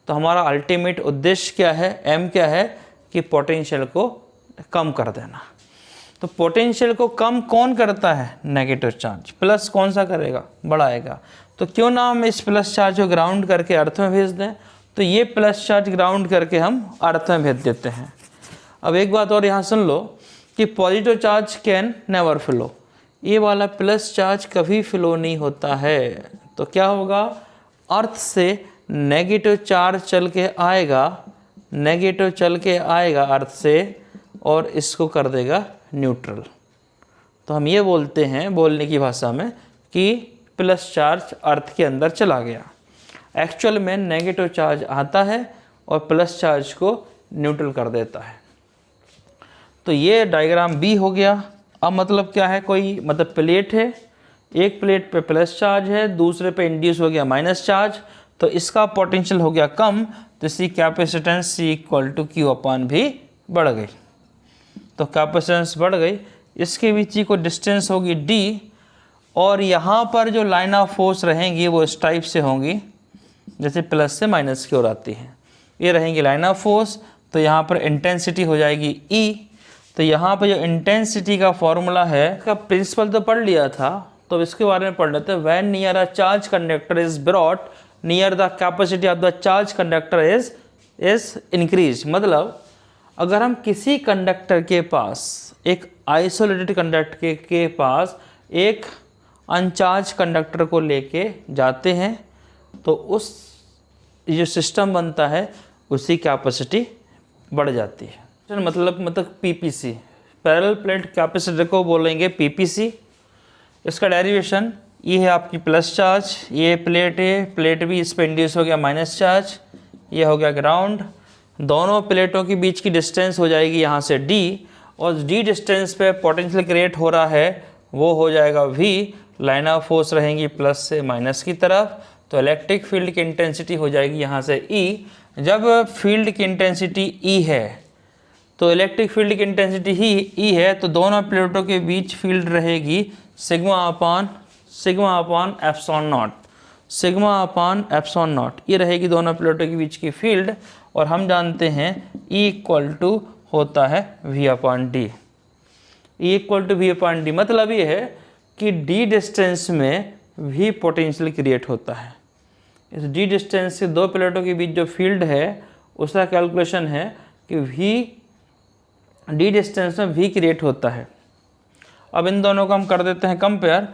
तो हमारा अल्टीमेट उद्देश्य क्या है, एम क्या है, कि पोटेंशियल को कम कर देना। तो पोटेंशियल को कम कौन करता है, नेगेटिव चार्ज। प्लस कौन सा करेगा, बढ़ाएगा। तो क्यों ना हम इस प्लस चार्ज को ग्राउंड करके अर्थ में भेज दें। तो ये प्लस चार्ज ग्राउंड करके हम अर्थ में भेज देते हैं। अब एक बात और यहाँ सुन लो कि positive charge can never flow, ये वाला प्लस चार्ज कभी फ्लो नहीं होता है। तो क्या होगा, अर्थ से नेगेटिव चार्ज चल के आएगा, नेगेटिव चल के आएगा अर्थ से, और इसको कर देगा न्यूट्रल। तो हम ये बोलते हैं बोलने की भाषा में कि प्लस चार्ज अर्थ के अंदर चला गया। एक्चुअल में नेगेटिव चार्ज आता है और प्लस चार्ज को न्यूट्रल कर देता है। तो ये डायग्राम B हो गया। अब मतलब क्या है, कोई मतलब प्लेट है, एक प्लेट पे प्लस चार्ज है, दूसरे पे इंड्यूस हो गया माइनस चार्ज, तो इसका पोटेंशियल हो गया कम, तो इसकी capacitance C equal to Q/V बढ़ गई। तो कैपेसिटेंस बढ़ गई, इसके बीच की कोई डिस्टेंस होगी D, और यहाँ पर जो लाइन ऑफ फोर्स रहेंगी वो इस टाइप से होंगी, जैसे प्लस से माइनस की ओर आती है। ये रहेंगी लाइन ऑफ फोर्स। तो यहाँ पर इंटेंसिटी हो जाएगी E। तो यहाँ पर जो इंटेंसिटी का फॉर्मूला है, इसका प्रिंसिपल तो पढ़ लिया था, तो इसके बारे में पढ़ लेते हैं। When near a charge conductor is brought near the capacity of the charge conductor is increase. मतलब अगर हम किसी कंडक्टर के पास, एक आइसोलेटेड कंडक्टर के पास एक अनचार्ज कंडक्टर को लेके जाते हैं तो उस जो सिस्टम बनता है उसकी कैपेसिटी बढ़ जाती है। मतलब पीपीसी, पैरेलल प्लेट कैपेसिटर को बोलेंगे पीपीसी। इसका डेरिवेशन ये है आपकी प्लस चार्ज, ये प्लेट है, प्लेट भी इस पर इंड्यूस हो गया माइनस चार्ज, ये हो गया ग्राउंड। दोनों प्लेटों के बीच की डिस्टेंस हो जाएगी यहाँ से d, और d डिस्टेंस पे पोटेंशियल क्रिएट हो रहा है वो हो जाएगा v। लाइन ऑफ फोर्स रहेंगी प्लस से माइनस की तरफ, तो इलेक्ट्रिक फील्ड की इंटेंसिटी हो जाएगी यहाँ से E। जब फील्ड की इंटेंसिटी E है तो इलेक्ट्रिक फील्ड की इंटेंसिटी ही E है, तो दोनों प्लेटों के बीच फील्ड रहेगी sigma upon epsilon naught, sigma upon epsilon not. ये रहेगी दोनों प्लेटों के बीच की फील्ड, और हम जानते हैं E इक्वल टू होता है V upon D. E equal to V upon D मतलब ये है कि D डिस्टेंस में V पोटेंशियल क्रिएट होता है। इस D डिस्टेंस से दो प्लेटों के बीच जो फील्ड है उसका कैलकुलेशन है कि D डिस्टेंस में V क्रिएट होता है। अब इन दोनों को हम कर देते हैं कंपेयर।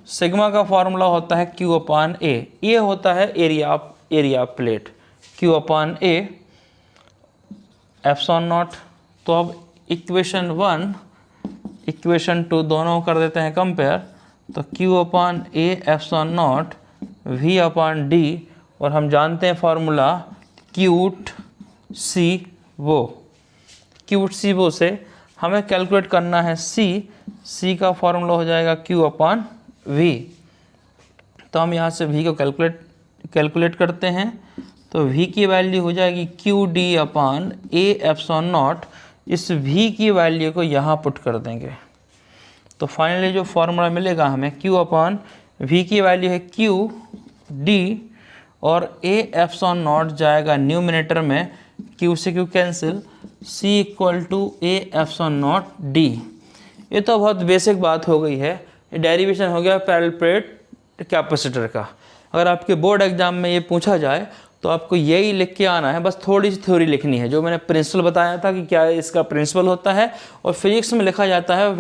सिग्मा का फॉर्मूला होता है Q अपॉन A, ये होता है area of plate, Q upon A epsilon naught. तो अब इक्वेशन 1 इक्वेशन 2 दोनों कर देते हैं कंपेयर, तो Q upon A epsilon not V upon D, और हम जानते हैं फॉर्मूला क्यूट सी वो से हमें कैलकुलेट करना है C का फॉर्मूला हो जाएगा Q अपॉन V। तो हम यहाँ से V को कैलकुलेट करते हैं, तो V की वैल्यू हो जाएगी QD upon A epsilon not. इस V की वैल्यू को यहाँ पुट कर देंगे, तो फाइनली जो फॉर्मूला मिलेगा हमें Q अपॉन V की वैल्यू है QD, और A एप्सिलॉन नॉट जाएगा न्यूमिनेटर में, Q से Q cancel, C equal to A epsilon naught D। ये तो बहुत बेसिक बात हो गई है, ये डेरिवेशन हो गया पैरेलल प्लेट कैपेसिटर का। अगर आपके बोर्ड एग्जाम में ये पूछा जाए तो आपको यही लिख के आना है, बस थोड़ी सी थ्योरी लिखनी है। जो मैंने प्रिंसिपल बताया था कि क्या इसका प्रिंसिपल होता है, और फिजिक्स में लिखा जाता है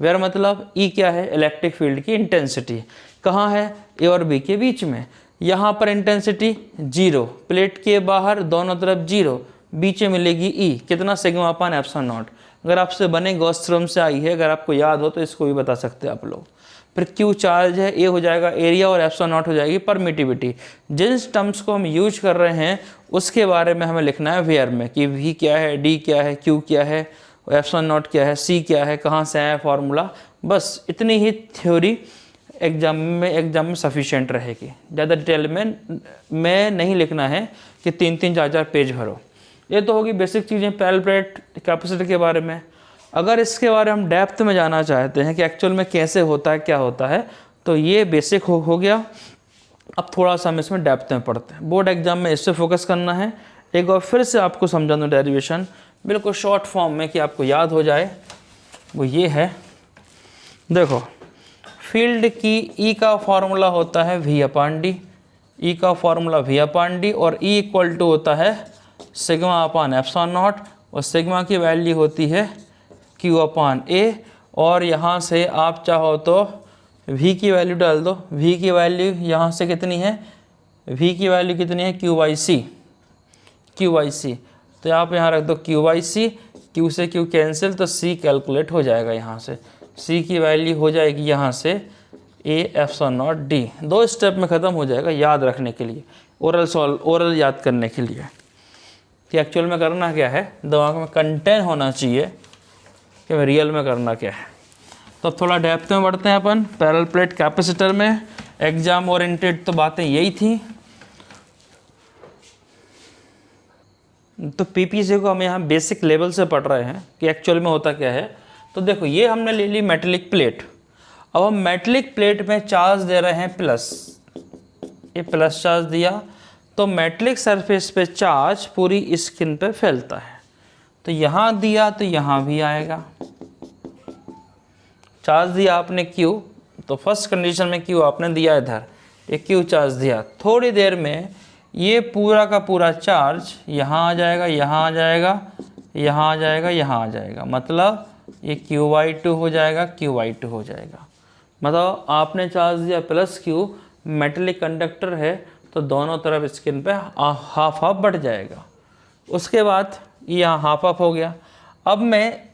वेयर मतलब E क्या है, इलेक्ट्रिक फील्ड की इंटेंसिटी कहाँ है, A और B के बीच में। यहाँ पर इंटेंसिटी 0, प्लेट के बाहर दोनों तरफ 0, बीच में मिलेगी E कितना, सिग्मा अपॉन एप्सिलॉन नॉट। अगर आपसे बने गॉस थ्योरम से आई है, अगर आपको याद हो तो इसको भी बता सकते हैं आप लोग। फिर Q चार्ज है, A हो जाएगा एरिया, और एप्सिलॉन नॉट हो जाएगी परमिटिविटी। जिन टर्म्स को हम यूज कर रहे हैं उसके बारे में हमें लिखना है वेयर में, कि V क्या है, D क्या है, Q क्या है, एप्सिलॉन नॉट क्या है, C क्या है, कहाँ से आया फॉर्मूला। बस इतनी ही थ्योरी एग्जाम में सफिशिएंट रहेगी। ज़्यादा डिटेल में नहीं लिखना है कि 3-3 4-4 पेज भरो। ये तो होगी बेसिक चीज़ें पैरेलल प्लेट कैपेसिटर के बारे में। अगर इसके बारे में हम डेप्थ में जाना चाहते हैं कि एक्चुअल में कैसे होता है, क्या होता है, तो ये बेसिक हो गया। अब थोड़ा सा हम इसमें डेप्थ में पढ़ते हैं। बोर्ड एग्जाम में इससे फोकस करना है। एक बार फिर से आपको समझा दूँ डेरिवेशन बिल्कुल शॉर्ट फॉर्म में कि आपको याद हो जाए। वो ये है, देखो फील्ड की E का फॉर्मूला होता है V अपॉन डी, E का फॉर्मूला V अपॉन डी, और E इक्वल टू होता है सिग्मा अपॉन एप्सिलॉन नॉट, और सिग्मा की वैल्यू होती है Q अपॉन A। और यहाँ से आप चाहो तो V की वैल्यू डाल दो। V की वैल्यू यहाँ से कितनी है, V की वैल्यू कितनी है, Q बाई सी। तो आप यहाँ रख दो Q बाई सी, Q से Q कैंसिल, तो C कैलकुलेट हो जाएगा। यहाँ से C की वैल्यू हो जाएगी यहाँ से A epsilon naught D। 2 step में ख़त्म हो जाएगा, याद रखने के लिए, ओरल याद करने के लिए कि एक्चुअल में करना क्या है, दिमाग में कंटेंट होना चाहिए कि रियल में करना क्या है। तो अब थोड़ा डेप्थ में बढ़ते हैं अपन पैरेलल प्लेट कैपेसिटर में। एग्जाम ओरिएंटेड तो बातें यही थी। तो पीपीसी को हम यहाँ बेसिक लेवल से पढ़ रहे हैं कि एक्चुअल में होता क्या है। तो देखो ये हमने ले ली मेटेलिक प्लेट। अब हम मेटेलिक प्लेट में चार्ज दे रहे हैं प्लस, ये प्लस चार्ज दिया, तो मेटलिक सरफेस पे चार्ज पूरी स्किन पे फैलता है। तो यहाँ दिया तो यहाँ भी आएगा। चार्ज दिया आपने Q, तो फर्स्ट कंडीशन में Q आपने दिया इधर, एक Q चार्ज दिया, थोड़ी देर में ये पूरा का पूरा चार्ज यहाँ आ जाएगा, यहाँ आ जाएगा, यहाँ आ जाएगा, यहाँ आ जाएगा, मतलब ये Q/2 हो जाएगा, Q/2 हो जाएगा। मतलब आपने चार्ज दिया +Q, मेटेलिक कंडक्टर है तो दोनों तरफ स्किन पे हाफ हाफ बढ़ जाएगा। उसके बाद ये यहाँ हाफ हाफ हो गया। अब मैं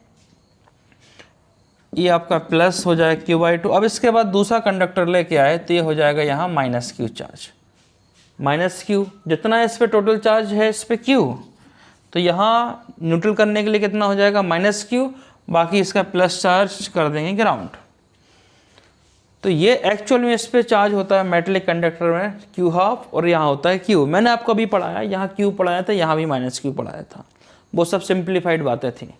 ये आपका प्लस हो जाएगा Q/2। अब इसके बाद दूसरा कंडक्टर लेके आए तो ये हो जाएगा यहाँ -Q चार्ज, -Q, जितना इस पर टोटल चार्ज है इस पर Q, तो यहाँ न्यूट्रल करने के लिए कितना हो जाएगा -Q, बाकी इसका प्लस चार्ज कर देंगे ग्राउंड। तो ये एक्चुअल में इस पर चार्ज होता है मेटेलिक कंडक्टर में Q12 और यहाँ होता है Q। मैंने आपको अभी पढ़ाया, यहाँ Q पढ़ाया था, यहाँ भी -Q पढ़ाया था, वो सब सिंप्लीफाइड बातें थी।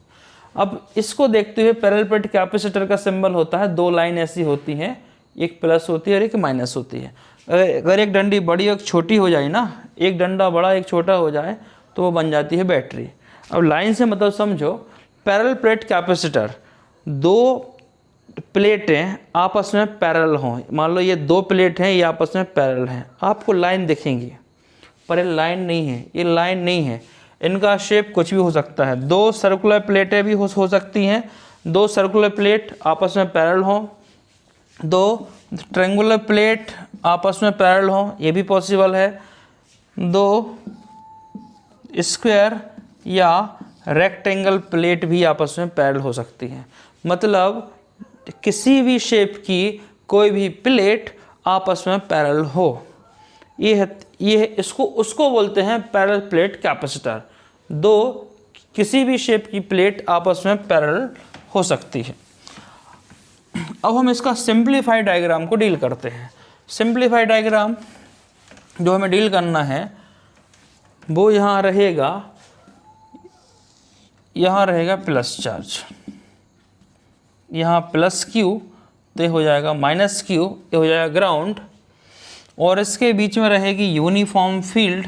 अब इसको देखते हुए पैरेलल प्लेट कैपेसिटर का सिंबल होता है, दो लाइन ऐसी होती हैं, एक प्लस होती है और एक माइनस होती है। अगर एक डंडी बड़ी और छोटी हो जाए ना, एक डंडा बड़ा एक छोटा हो जाए तो वो बन जाती है बैटरी। अब लाइन से मतलब समझो, पैरेलल प्लेट कैपेसिटर, दो प्लेटें आपस में पैरेलल हों, मान लो ये दो प्लेट हैं, ये आपस में पैरेलल हैं, आपको लाइन दिखेंगी, पर ये लाइन नहीं है, ये लाइन नहीं है, इनका शेप कुछ भी हो सकता है। दो सर्कुलर प्लेटें भी हो सकती हैं, दो सर्कुलर प्लेट आपस में पैरेलल हों, दो ट्रायंगुलर प्लेट आपस में पैरेलल हों, ये भी पॉसिबल है, दो स्क्वायर या रेक्टेंगल प्लेट भी आपस में पैरेलल हो सकती हैं। मतलब किसी भी शेप की कोई भी प्लेट आपस में पैरेलल हो, ये इसको उसको बोलते हैं पैरेलल प्लेट कैपेसिटर। दो किसी भी शेप की प्लेट आपस में पैरेलल हो सकती है। अब हम इसका सिंप्लीफाइड डायग्राम को डील करते हैं। सिंप्लीफाइड डायग्राम जो हमें डील करना है वो यहाँ रहेगा प्लस चार्ज, यहाँ +Q, तो ये हो जाएगा -Q, ये हो जाएगा ग्राउंड, और इसके बीच में रहेगी यूनिफॉर्म फील्ड,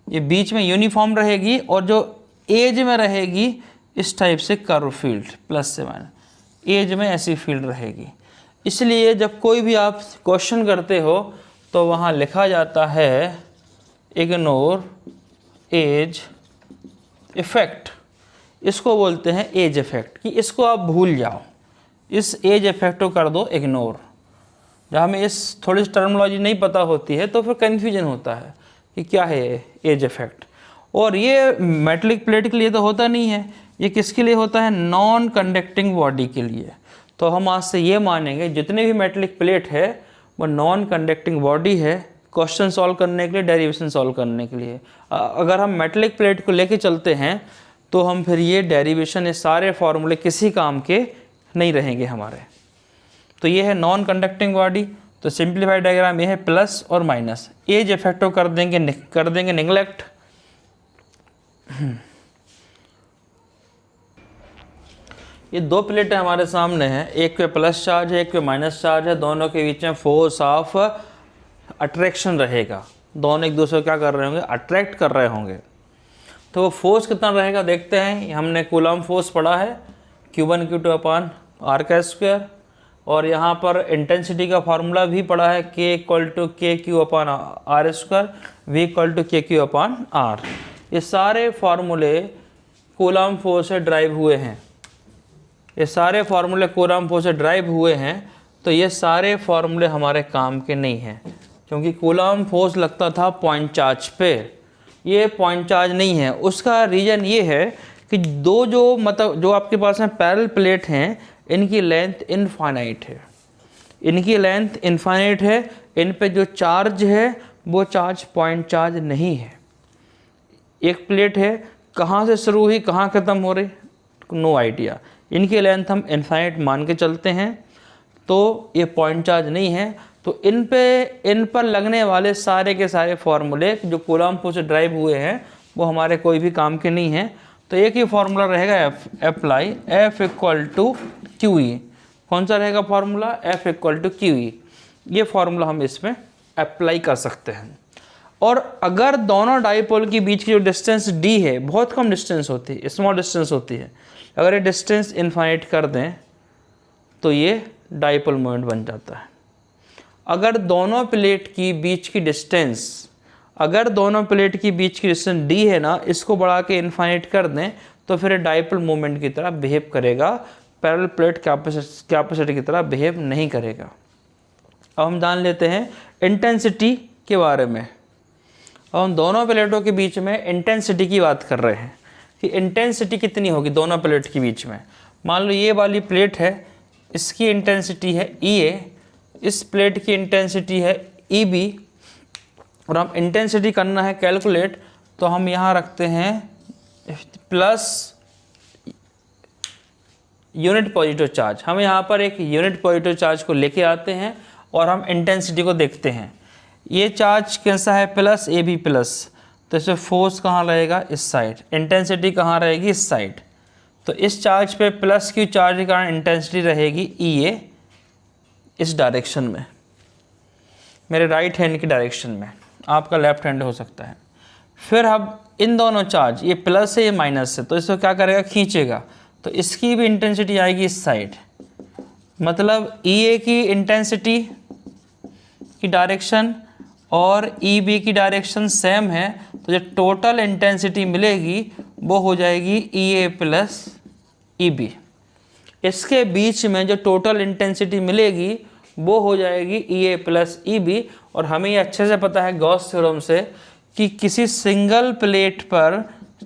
ये बीच में यूनिफॉर्म रहेगी, और जो एज में रहेगी इस टाइप से कर्व फील्ड, प्लस से माइनस, एज में ऐसी फील्ड रहेगी। इसलिए जब कोई भी आप क्वेश्चन करते हो तो वहाँ लिखा जाता है इग्नोर एज इफेक्ट, इसको बोलते हैं एज इफेक्ट, कि इसको आप भूल जाओ, इस एज इफेक्ट को कर दो इग्नोर। जब हमें इस थोड़ी सी टर्मिनोलॉजी नहीं पता होती है तो फिर कन्फ्यूजन होता है कि क्या है एज इफेक्ट। और ये मेटलिक प्लेट के लिए तो होता नहीं है, ये किसके लिए होता है? नॉन कंडक्टिंग बॉडी के लिए। तो हम आज से ये मानेंगे जितने भी मेटलिक प्लेट है वो नॉन कंडक्टिंग बॉडी है, क्वेश्चन सॉल्व करने के लिए, डेरिवेशन सॉल्व करने के लिए। अगर हम मेटलिक प्लेट को लेके चलते हैं तो हम फिर ये डेरिवेशन, ये सारे फार्मूले किसी काम के नहीं रहेंगे हमारे। तो ये है नॉन कंडक्टिंग बॉडी। तो सिंप्लीफाइड डायग्राम ये है प्लस और माइनस, एज इफेक्ट को कर देंगे निगलेक्ट। ये दो प्लेटें हमारे सामने हैं, एक पे प्लस चार्ज है, एक पे माइनस चार्ज है, दोनों के बीच में फोर्स ऑफ अट्रैक्शन रहेगा, दोनों एक दूसरे को क्या कर रहे होंगे? अट्रैक्ट कर रहे होंगे। तो वो फोर्स कितना रहेगा देखते हैं। हमने कूलम फोर्स पढ़ा है Q1 Q2 अपान R का स्क्वायर, और यहाँ पर इंटेंसिटी का फार्मूला भी पढ़ा है K = KQ अपान R स्क्वायर, V = KQ अपान R। ये सारे फार्मूले कूलम फोर्स से ड्राइव हुए हैं, ये सारे फार्मूले कूलम फोर्स से ड्राइव हुए हैं। तो ये सारे फार्मूले हमारे काम के नहीं हैं, क्योंकि कूलम फोर्स लगता था पॉइंट चार्ज पे, ये पॉइंट चार्ज नहीं है। उसका रीज़न ये है कि जो आपके पास में पैरेलल प्लेट हैं, इनकी लेंथ इनफाइनाइट है, इनकी लेंथ इनफाइनाइट है, इन पे जो चार्ज है वो चार्ज पॉइंट चार्ज नहीं है। एक प्लेट है, कहाँ से शुरू हुई कहाँ ख़त्म हो रही, नो आइडिया। इनकी लेंथ हम इनफाइनाइट मान के चलते हैं, तो ये पॉइंट चार्ज नहीं है। तो इन पर लगने वाले सारे के सारे फार्मूले जो कूलम फोर्स से ड्राइव हुए हैं वो हमारे कोई भी काम के नहीं हैं। तो एक ही फार्मूला रहेगा अप्लाई F = QE। कौन सा रहेगा फार्मूला? F = QE। ये फार्मूला हम इसमें अप्लाई कर सकते हैं। और अगर दोनों डाइपोल के बीच की जो डिस्टेंस d है, बहुत कम डिस्टेंस होती है, स्मॉल डिस्टेंस होती है, अगर ये डिस्टेंस इन्फाइनाइट कर दें तो ये डाइपोल मोमेंट बन जाता है। अगर दोनों प्लेट की बीच की डिस्टेंस d है ना, इसको बढ़ा के इन्फाइनाइट कर दें तो फिर डाइपोल मोमेंट की तरह बिहेव करेगा, पैरेलल प्लेट कैपेसिटी की तरह बिहेव नहीं करेगा। अब हम जान लेते हैं इंटेंसिटी के बारे में। अब हम दोनों प्लेटों के बीच में इंटेंसिटी की बात कर रहे हैं कि इंटेंसिटी कितनी होगी दोनों प्लेट के बीच में। मान लो ये वाली प्लेट है, इसकी इंटेंसिटी है EA, इस प्लेट की इंटेंसिटी है EB, और हम इंटेंसिटी करना है कैलकुलेट, तो हम यहाँ रखते हैं प्लस यूनिट पॉजिटिव चार्ज। हम यहाँ पर एक यूनिट पॉजिटिव चार्ज को लेके आते हैं और हम इंटेंसिटी को देखते हैं। ये चार्ज कैसा है, प्लस AB प्लस, तो इसमें फोर्स कहाँ रहेगा, इस साइड, इंटेंसिटी कहाँ रहेगी, इस साइड। तो इस चार्ज पे प्लस की चार्ज के कारण इंटेंसिटी रहेगी EA इस डायरेक्शन में, मेरे राइट हैंड की डायरेक्शन में, आपका लेफ्ट हैंड हो सकता है। फिर अब इन दोनों चार्ज, ये प्लस है ये माइनस है, तो इसको क्या करेगा, खींचेगा, तो इसकी भी इंटेंसिटी आएगी इस साइड। मतलब EA की इंटेंसिटी की डायरेक्शन और EB की डायरेक्शन सेम है, तो जो टोटल इंटेंसिटी मिलेगी वो हो जाएगी EA प्लस EB। इसके बीच में जो टोटल इंटेंसिटी मिलेगी वो हो जाएगी EA प्लस EB। और हमें ये अच्छे से पता है गॉस थ्योरम से कि किसी सिंगल प्लेट पर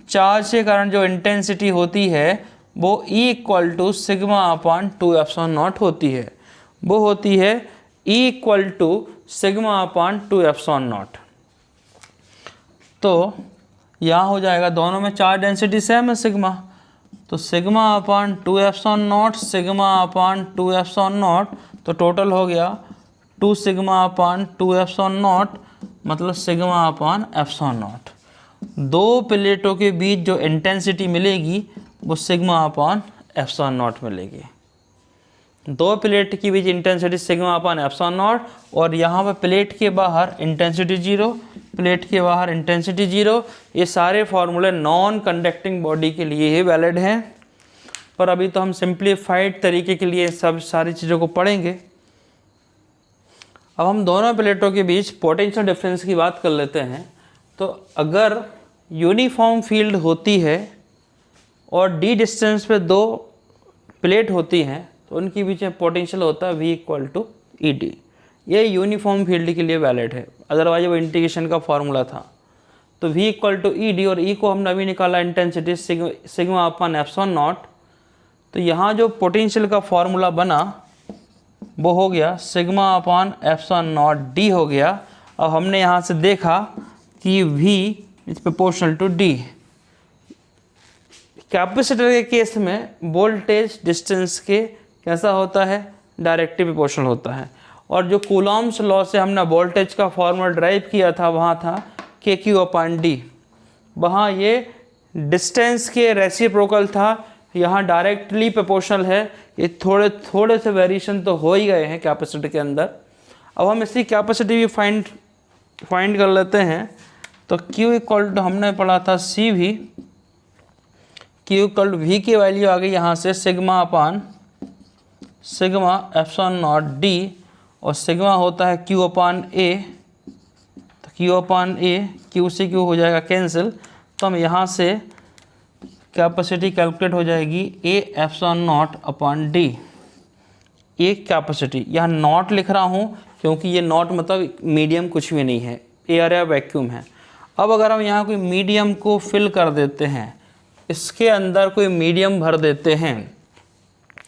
चार्ज के कारण जो इंटेंसिटी होती है वो E equal to sigma upon 2 epsilon naught होती है, वो होती है E equal to sigma upon 2 epsilon naught. तो यहाँ हो जाएगा, दोनों में चार्ज डेंसिटी सेम है सिग्मा, तो sigma upon 2 epsilon naught, sigma upon 2 epsilon naught, तो टोटल हो गया 2 सिग्मा अपान 2 एप्सिलॉन नॉट, मतलब सिग्मा अपान एप्सिलॉन नॉट। दो प्लेटों के बीच जो इंटेंसिटी मिलेगी वो सिग्मा अपान एप्सिलॉन नॉट मिलेगी। दो प्लेट की बीच intensity sigma upon epsilon not, और यहाँ पर प्लेट के बाहर इंटेंसिटी 0, प्लेट के बाहर इंटेंसिटी 0। ये सारे फॉर्मूले नॉन कंडक्टिंग बॉडी के लिए ही वैलिड हैं, पर अभी तो हम सिंप्लीफाइड तरीके के लिए सब सारी चीज़ों को पढ़ेंगे। अब हम दोनों प्लेटों के बीच पोटेंशियल डिफरेंस की बात कर लेते हैं। तो अगर यूनिफॉर्म फील्ड होती है और d डिस्टेंस पे दो प्लेट होती हैं तो उनके बीच में पोटेंशियल होता है V इक्वल टू ED। ये यूनिफॉर्म फील्ड के लिए वैलिड है, अदरवाइज वो इंटीग्रेशन का फॉर्मूला था। तो V इक्वल टू ED, और E को हमने अभी निकाला intensity sigma upon epsilon naught. तो यहाँ जो पोटेंशियल का फॉर्मूला बना वो हो गया sigma upon epsilon naught D हो गया। अब हमने यहाँ से देखा कि V is proportional to D। Capacitor के केस में वोल्टेज डिस्टेंस के कैसा होता है, डायरेक्टली प्रोपोर्शनल होता है। और जो कूलॉम्स लॉ से हमने वोल्टेज का फॉर्मूला ड्राइव किया था वहाँ था KQ अपान D, वहाँ ये डिस्टेंस के रेसिप्रोकल था, यहाँ डायरेक्टली प्रोपोर्शनल है। ये थोड़े से वेरिएशन तो हो ही गए हैं कैपेसिटर के अंदर। अब हम इसकी कैपेसिटी भी फाइंड कर लेते हैं। तो Q इक्वल टू हमने पढ़ा था CV, Q equal to V की वैल्यू आ गई यहाँ से sigma upon sigma epsilon naught D, और सिग्मा होता है Q अपान A, तो Q अपान A, Q से Q हो जाएगा कैंसिल। तो हम यहाँ से कैपेसिटी कैलकुलेट हो जाएगी A epsilon not upon D। ये कैपेसिटी, यहाँ नॉट लिख रहा हूँ क्योंकि ये नॉट मतलब मीडियम कुछ भी नहीं है, एयर या वैक्यूम है। अब अगर हम यहाँ कोई मीडियम को फिल कर देते हैं, इसके अंदर कोई मीडियम भर देते हैं,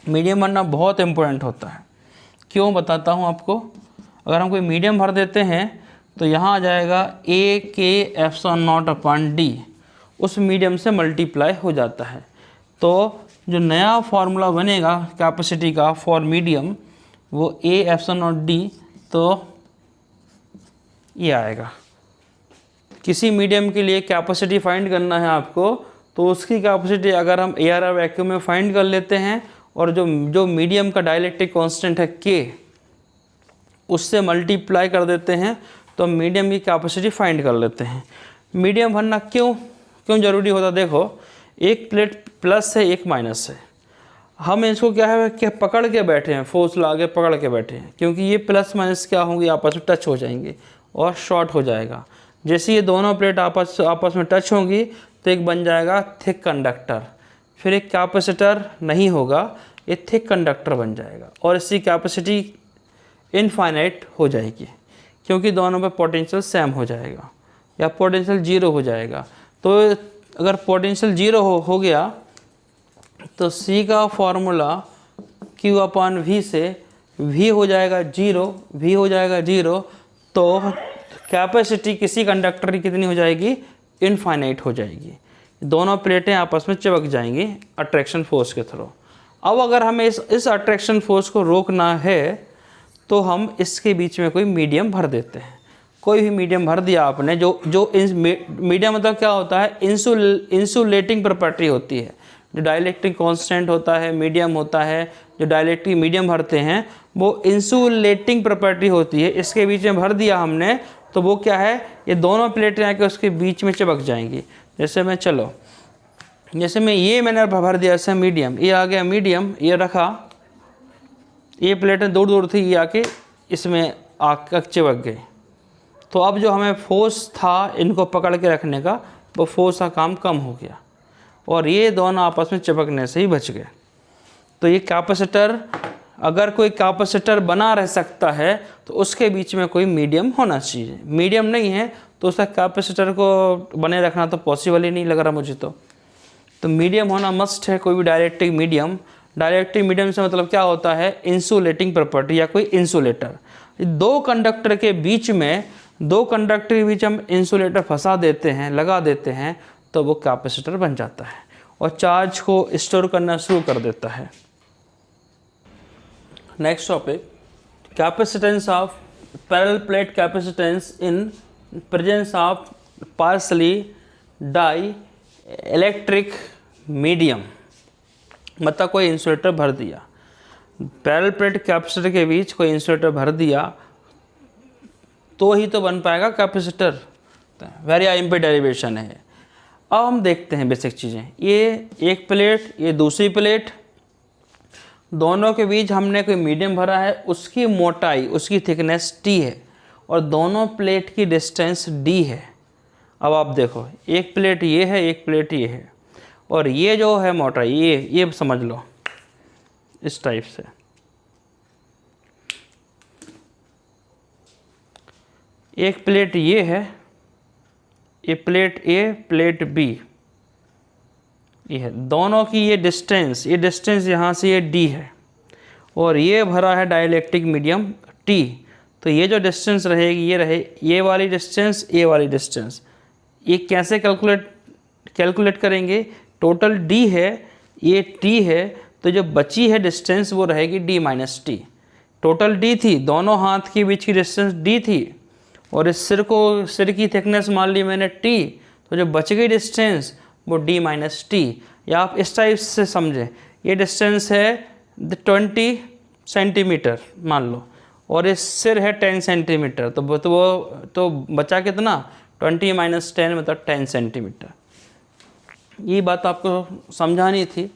मीडियम भरना बहुत इम्पोर्टेंट होता है। क्यों, बताता हूँ आपको। अगर हम कोई मीडियम भर देते हैं तो यहाँ आ जाएगा AK epsilon not upon D, उस मीडियम से मल्टीप्लाई हो जाता है। तो जो नया फॉर्मूला बनेगा कैपेसिटी का फॉर मीडियम वो A एप्सिलॉन नॉट D, तो ये आएगा। किसी मीडियम के लिए कैपेसिटी फाइंड करना है आपको, तो उसकी कैपेसिटी अगर हम एयर और वैक्यूम में फाइंड कर लेते हैं, और जो मीडियम का डाइलेक्ट्रिक कांस्टेंट है उससे मल्टीप्लाई कर देते हैं तो मीडियम की कैपेसिटी फाइंड कर लेते हैं। मीडियम भरना क्यों ज़रूरी होता? देखो, एक प्लेट प्लस है, एक माइनस है। हम इसको क्या है कि पकड़ के बैठे हैं, फोर्स ला के पकड़ के बैठे हैं, क्योंकि ये प्लस माइनस क्या होंगे, आपस में टच हो जाएंगे और शॉर्ट हो जाएगा। जैसे ये दोनों प्लेट आपस में टच होंगी तो एक बन जाएगा थिक कंडक्टर, फिर एक कैपेसिटर नहीं होगा, ये थिक कंडक्टर बन जाएगा और इसकी कैपेसिटी इनफाइनाइट हो जाएगी, क्योंकि दोनों पे पोटेंशियल सेम हो जाएगा या पोटेंशियल जीरो हो जाएगा। तो अगर पोटेंशियल जीरो हो गया तो C का फॉर्मूला Q/V से V हो जाएगा जीरो, तो कैपेसिटी किसी कंडक्टर की कितनी हो जाएगी, इनफाइनाइट हो जाएगी। दोनों प्लेटें आपस में चिपक जाएंगी अट्रैक्शन फोर्स के थ्रू। अब अगर हमें इस अट्रैक्शन फोर्स को रोकना है तो हम इसके बीच में कोई मीडियम भर देते हैं। कोई भी मीडियम भर दिया आपने, जो मीडियम मतलब क्या होता है, इंसुलेटिंग प्रॉपर्टी होती है। जो डाइलेक्ट्रिक कांस्टेंट होता है, मीडियम होता है, जो डाइलेक्ट्रिक मीडियम भरते हैं वो इंसुलेटिंग प्रॉपर्टी होती है। इसके बीच में भर दिया हमने तो वो क्या है, ये दोनों प्लेटें आके उसके बीच में चिपक जाएंगी। जैसे मैंने भर दिया ऐसे मीडियम, ये आ गया मीडियम, ये रखा, ये प्लेटें दूर थी, ये आके इसमें आकर चिपक गई। तो अब जो हमें फोर्स था इनको पकड़ के रखने का, वो फोर्स का काम कम हो गया और ये दोनों आपस में चिपकने से ही बच गए। तो ये कैपेसिटर, अगर कोई कैपेसिटर बना रह सकता है तो उसके बीच में कोई मीडियम होना चाहिए। मीडियम नहीं है तो उसका कैपेसिटर को बने रखना तो पॉसिबल ही नहीं लग रहा मुझे। तो मीडियम होना मस्ट है, कोई भी डाइलेक्ट्रिक मीडियम। डाइलेक्ट्रिक मीडियम से मतलब क्या होता है, इंसुलेटिंग प्रॉपर्टी या कोई इंसुलेटर। दो कंडक्टर के बीच हम इंसुलेटर फंसा देते हैं, लगा देते हैं, तो वो कैपेसिटर बन जाता है और चार्ज को स्टोर करना शुरू कर देता है। Next topic, capacitance of parallel plate capacitance in presence of partially dielectric medium. मतलब कोई इंसुलेटर भर दिया, पैरेलल प्लेट कैपेसिटर के बीच कोई इंसुलेटर भर दिया तो ही तो बन पाएगा कैपेसिटर। वेरी इम्पॉर्टेंट डेरिवेशन है। अब हम देखते हैं बेसिक चीज़ें। ये एक प्लेट, ये दूसरी प्लेट, दोनों के बीच हमने कोई मीडियम भरा है, उसकी मोटाई, उसकी थिकनेस T है और दोनों प्लेट की डिस्टेंस D है। अब आप देखो, एक प्लेट ये है, एक प्लेट ये है, और ये जो है मोटाई, ये समझ लो इस टाइप से। एक प्लेट ये है, ये प्लेट A, प्लेट B, ये है। दोनों की ये डिस्टेंस यहाँ से ये D है और ये भरा है डाइलेक्ट्रिक मीडियम T। तो ये जो डिस्टेंस रहेगी ये वाली डिस्टेंस, ये वाली डिस्टेंस, ये कैसे कैलकुलेट करेंगे? टोटल D है, ये T है, तो जो बची है डिस्टेंस वो रहेगी D-T। टोटल D थी, दोनों हाथ के बीच की डिस्टेंस D थी और इस सिर की थिकनेस मान ली मैंने T, तो जो बच गई डिस्टेंस वो D-T। या आप इस टाइप से समझें, ये डिस्टेंस है 20 सेंटीमीटर मान लो और इस सिर है 10 सेंटीमीटर, तो बचा कितना? 20 - 10 मतलब 10 सेंटीमीटर। ये बात आपको समझानी थी।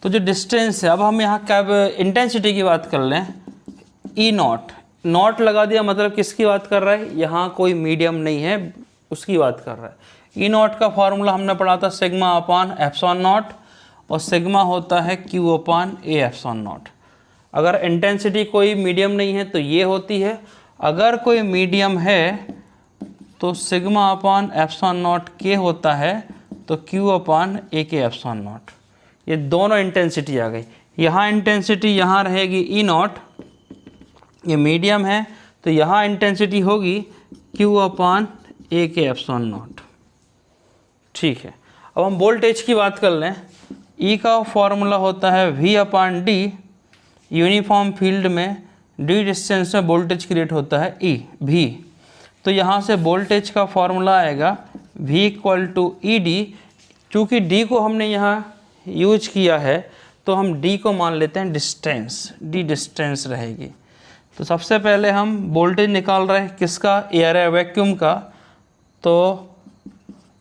तो जो डिस्टेंस है, अब हम यहाँ कैब इंटेंसिटी की बात कर लें। E0 लगा दिया, मतलब किसकी बात कर रहा है? यहाँ कोई मीडियम नहीं है, उसकी बात कर रहा है। E0 का फॉर्मूला हमने पढ़ा था σ/ε0 और सिग्मा होता है Q/A ε0। अगर इंटेंसिटी कोई मीडियम नहीं है तो ये होती है, अगर कोई मीडियम है तो σ/ε0 K होता है, तो Q/A ε0। ये दोनों इंटेंसिटी आ गई। यहाँ इंटेंसिटी यहाँ रहेगी E0, ये मीडियम है तो यहाँ इंटेंसिटी होगी Q/A ε0। ठीक है, अब हम वोल्टेज की बात कर लें। E का फॉर्मूला होता है V/D। यूनिफॉर्म फील्ड में D डिस्टेंस में वोल्टेज क्रिएट होता है V। तो यहाँ से वोल्टेज का फॉर्मूला आएगा V = ED। चूँकि D को हमने यहाँ यूज किया है तो हम D को मान लेते हैं डिस्टेंस, D डिस्टेंस रहेगी। तो सबसे पहले हम वोल्टेज निकाल रहे हैं किसका, एयर या वैक्यूम का। तो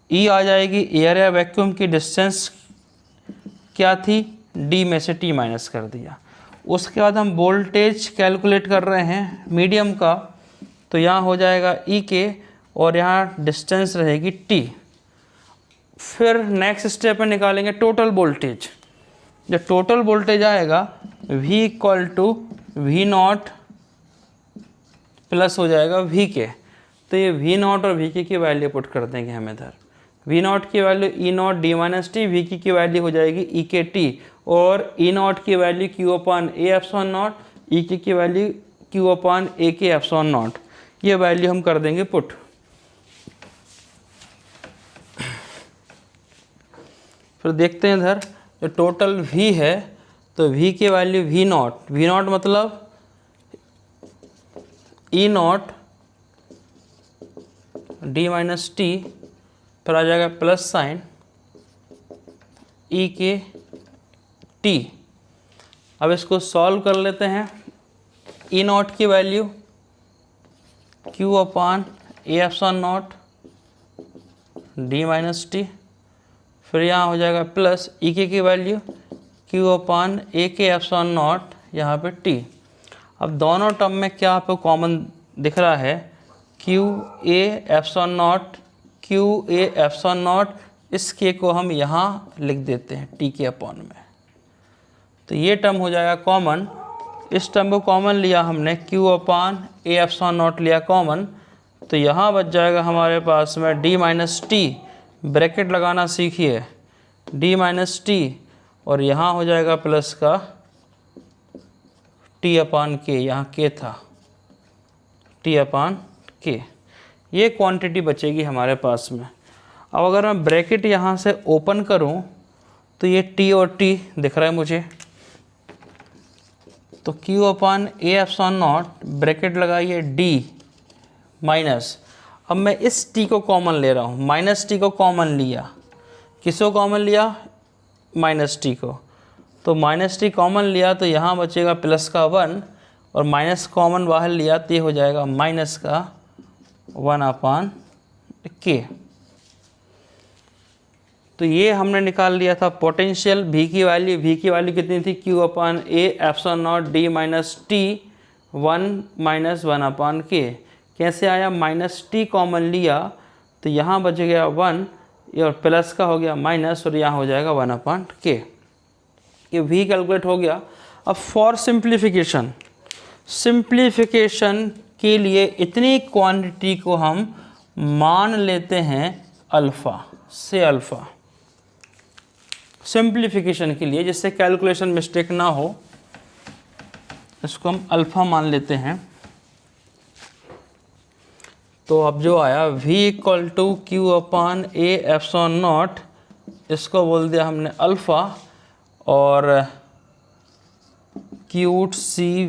ई आ जाएगी, एयर या वैक्यूम की डिस्टेंस क्या थी, डी में से टी माइनस कर दिया। उसके बाद हम वोल्टेज कैलकुलेट कर रहे हैं मीडियम का, तो यहाँ हो जाएगा ई के और यहाँ डिस्टेंस रहेगी टी। फिर नेक्स्ट स्टेप में निकालेंगे टोटल वोल्टेज। जब टोटल वोल्टेज आएगा V equal to V naught plus हो जाएगा वी के। तो ये वी नॉट और वी के की वैल्यू पुट कर देंगे हम इधर। वी नॉट की value E not D minus T, V की वैल्यू हो जाएगी ई के टी, और ई नॉट की value Q upon A epsilon not, E की वैल्यू क्यू अपॉन ए के एप्सिलॉन नॉट। ये वैल्यू हम कर देंगे पुट। फिर देखते हैं इधर जो टोटल V है, तो V की वैल्यू वी नॉट मतलब ई नॉट डी माइनस टी, फिर आ जाएगा प्लस साइन ई के टी। अब इसको सॉल्व कर लेते हैं। ई नॉट की value Q upon A epsilon not D minus T, फिर यहाँ हो जाएगा प्लस ई के की वैल्यू क्यू अपॉन ए के एप्सिलॉन नॉट, यहाँ पे टी। अब दोनों टर्म में क्या आपको कॉमन दिख रहा है, Q A epsilon not, Q A epsilon not. इस के को हम यहाँ लिख देते हैं टी के अपॉन में, तो ये टर्म हो जाएगा कॉमन। इस टर्म को कॉमन लिया हमने, Q upon A epsilon not लिया कॉमन, तो यहाँ बच जाएगा हमारे पास में डी माइनस टी, ब्रैकेट लगाना सीखिए, डी माइनस टी, और यहाँ हो जाएगा प्लस का टी अपॉन के, यहाँ के था टी अपॉन के। ये क्वांटिटी बचेगी हमारे पास में। अब अगर मैं ब्रैकेट यहाँ से ओपन करूँ तो ये टी और टी दिख रहा है मुझे, तो Q upon A epsilon not, bracket लगाइए डी माइनस। अब मैं इस टी को कॉमन ले रहा हूँ, माइनस टी को कॉमन लिया, किसको कॉमन लिया, माइनस टी को। तो माइनस टी कॉमन लिया तो यहाँ बचेगा प्लस का 1, और माइनस कॉमन बाहर लिया तो ये हो जाएगा माइनस का 1 अपॉन के। तो ये हमने निकाल लिया था पोटेंशियल। V की वैल्यू कितनी थी, Q upon A epsilon not D minus T 1 minus 1 upon के। कैसे आया, माइनस टी कॉमन लिया तो यहाँ बच गया 1, और प्लस का हो गया माइनस, और यहाँ हो जाएगा 1 अपॉन के। ये V कैलकुलेट हो गया। अब फॉर सिंप्लीफिकेशन के लिए इतनी क्वांटिटी को हम मान लेते हैं अल्फ़ा से अल्फ़ा, सिंप्लीफिकेशन के लिए, जिससे कैलकुलेशन मिस्टेक ना हो, इसको हम अल्फ़ा मान लेते हैं। तो अब जो आया V equal to Q upon A epsilon naught, इसको बोल दिया हमने अल्फ़ा, और क्यूट सी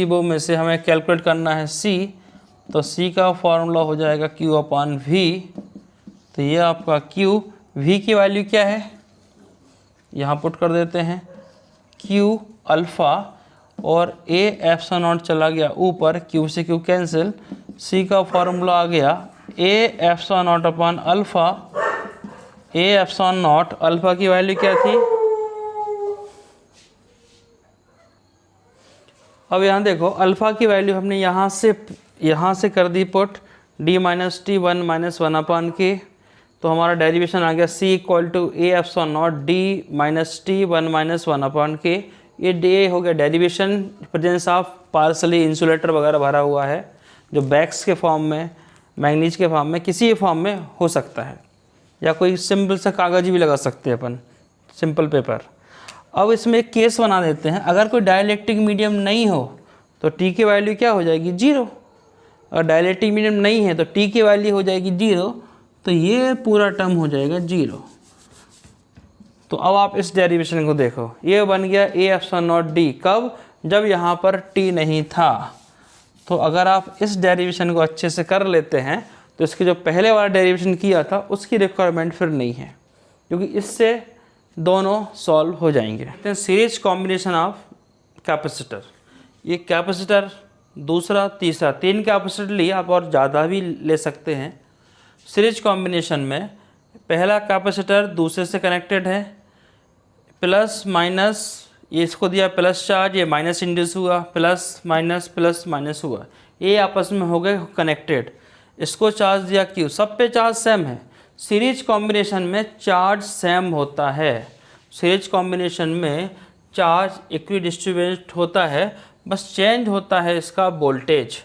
वो में से हमें कैलकुलेट करना है C, तो C का फॉर्मूला हो जाएगा Q अपॉन V। तो ये आपका Q, V की वैल्यू क्या है, यहाँ पुट कर देते हैं Q अल्फ़ा, और A एप्सिलॉन नॉट चला गया ऊपर, Q से Q कैंसिल, C का फॉर्मूला आ गया A epsilon not upon alpha. A epsilon not, alpha की वैल्यू क्या थी, अब यहाँ देखो अल्फ़ा की वैल्यू हमने यहाँ से कर दी put, d minus T 1 minus 1 upon K. तो हमारा डेरिवेशन आ गया C equal to A epsilon not D minus T 1 minus 1 upon K. ये डे हो गया derivation, presence of partially insulator वगैरह भरा हुआ है, जो बैक्स के फॉर्म में, मैंगनीज के फॉर्म में, किसी फॉर्म में हो सकता है, या कोई सिंपल सा कागज़ भी लगा सकते हैं अपन, सिंपल पेपर। अब इसमें एक केस बना देते हैं, अगर कोई डाइलेक्ट्रिक मीडियम नहीं हो तो टी की वैल्यू क्या हो जाएगी, 0। अगर डाइलेक्ट्रिक मीडियम नहीं है तो टी की वैल्यू हो जाएगी 0, तो ये पूरा टर्म हो जाएगा 0। तो अब आप इस डेरिवेशन को देखो, ये बन गया ए एप्सिलॉन नॉट डी, कब, जब यहाँ पर टी नहीं था। तो अगर आप इस डेरिवेशन को अच्छे से कर लेते हैं तो इसके जो पहले वाला डेरिवेशन किया था उसकी रिक्वायरमेंट फिर नहीं है, क्योंकि इससे दोनों सॉल्व हो जाएंगे। सीरीज कॉम्बिनेशन ऑफ कैपेसिटर, ये कैपेसिटर, दूसरा, तीसरा, 3 कैपेसिटर लिए, आप और ज़्यादा भी ले सकते हैं। सीरीज कॉम्बिनेशन में पहला कैपेसिटर दूसरे से कनेक्टेड है, प्लस माइनस, ये इसको दिया प्लस चार्ज, ये माइनस इंड्यूस हुआ, प्लस माइनस हुआ, ये आपस में हो गए कनेक्टेड। इसको चार्ज दिया क्यू, सब पे चार्ज सेम है। सीरीज कॉम्बिनेशन में चार्ज सेम होता है, सीरीज कॉम्बिनेशन में चार्ज इक्वी डिस्ट्रीब्यूट होता है, बस चेंज होता है इसका वोल्टेज।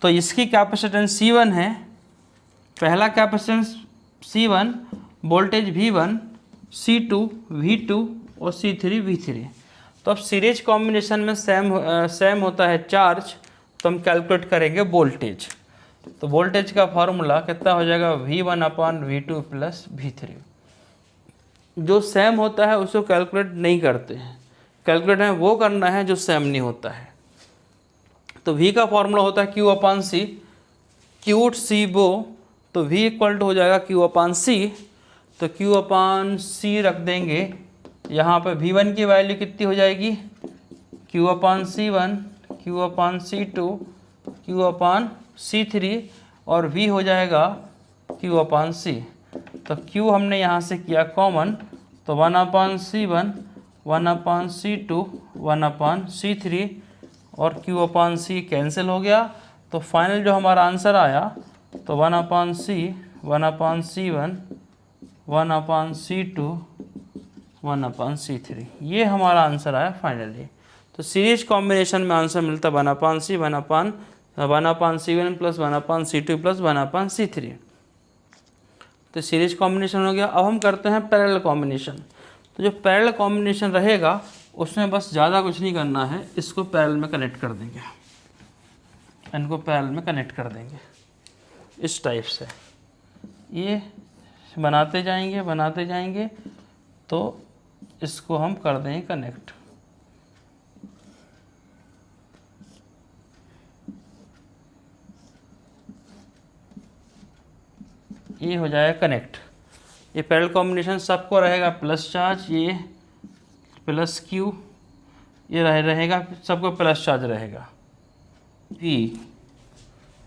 तो इसकी कैपेसिटेंस C1 है, पहला capacitance C1, voltage V1, C2 V2 और C3 V3। तो अब सीरीज कॉम्बिनेशन में सेम होता है चार्ज, तो हम कैलकुलेट करेंगे वोल्टेज। तो वोल्टेज का फॉर्मूला कितना हो जाएगा, V1/V2 प्लस V3। जो सेम होता है उसको कैलकुलेट नहीं करते हैं, कैलकुलेट है वो करना है जो सेम नहीं होता है। तो V का फॉर्मूला होता है Q/C, क्यूट सी बो, तो V इक्वल टू हो जाएगा Q/C। तो Q/C रख देंगे, यहाँ पे V1 की वैल्यू कितनी हो जाएगी, Q/C1, Q/C2, Q/C3 और V हो जाएगा Q/C। तो Q हमने यहाँ से किया कॉमन, तो 1/C1, 1/C2, 1/C3 और Q/C कैंसिल हो गया। तो फाइनल जो हमारा आंसर आया, तो 1/C, 1/C1, 1/C2, 1/C3, ये हमारा आंसर आया फाइनली। तो सीरीज कॉम्बिनेशन में आंसर मिलता है 1/C, 1/C1 plus 1/C2 plus 1/C3। तो सीरीज कॉम्बिनेशन हो गया। अब हम करते हैं पैरेलल कॉम्बिनेशन। तो जो पैरेलल कॉम्बिनेशन रहेगा उसमें बस ज़्यादा कुछ नहीं करना है, इसको पैरेलल में कनेक्ट कर देंगे, इनको पैरेलल में कनेक्ट कर देंगे इस टाइप से। ये बनाते जाएंगे तो इसको हम कर देंगे कनेक्ट। ये हो जाएगा कनेक्ट। ये पैरेलल कॉम्बिनेशन सबको रहेगा प्लस चार्ज, ये प्लस Q, ये रहेगा सबको प्लस चार्ज रहेगा P।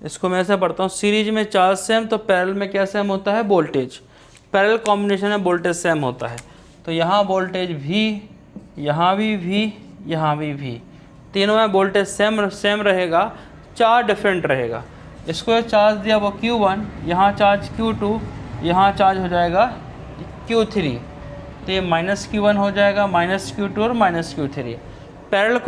इसको मैं ऐसे पढ़ता हूँ, सीरीज में चार्ज सेम, तो पैरेलल में क्या सेम होता है, वोल्टेज। पैरेलल कॉम्बिनेशन में वोल्टेज सेम होता है, तो यहाँ वोल्टेज V, यहाँ भी V, यहाँ भी V, तीनों में वोल्टेज सेम रहेगा, चार्ज डिफरेंट रहेगा। इसको चार्ज दिया वो Q1, यहाँ चार्ज Q2, यहाँ चार्ज हो जाएगा Q3, तो ये -Q1 हो जाएगा, -Q2 और -Q3। पैरेलल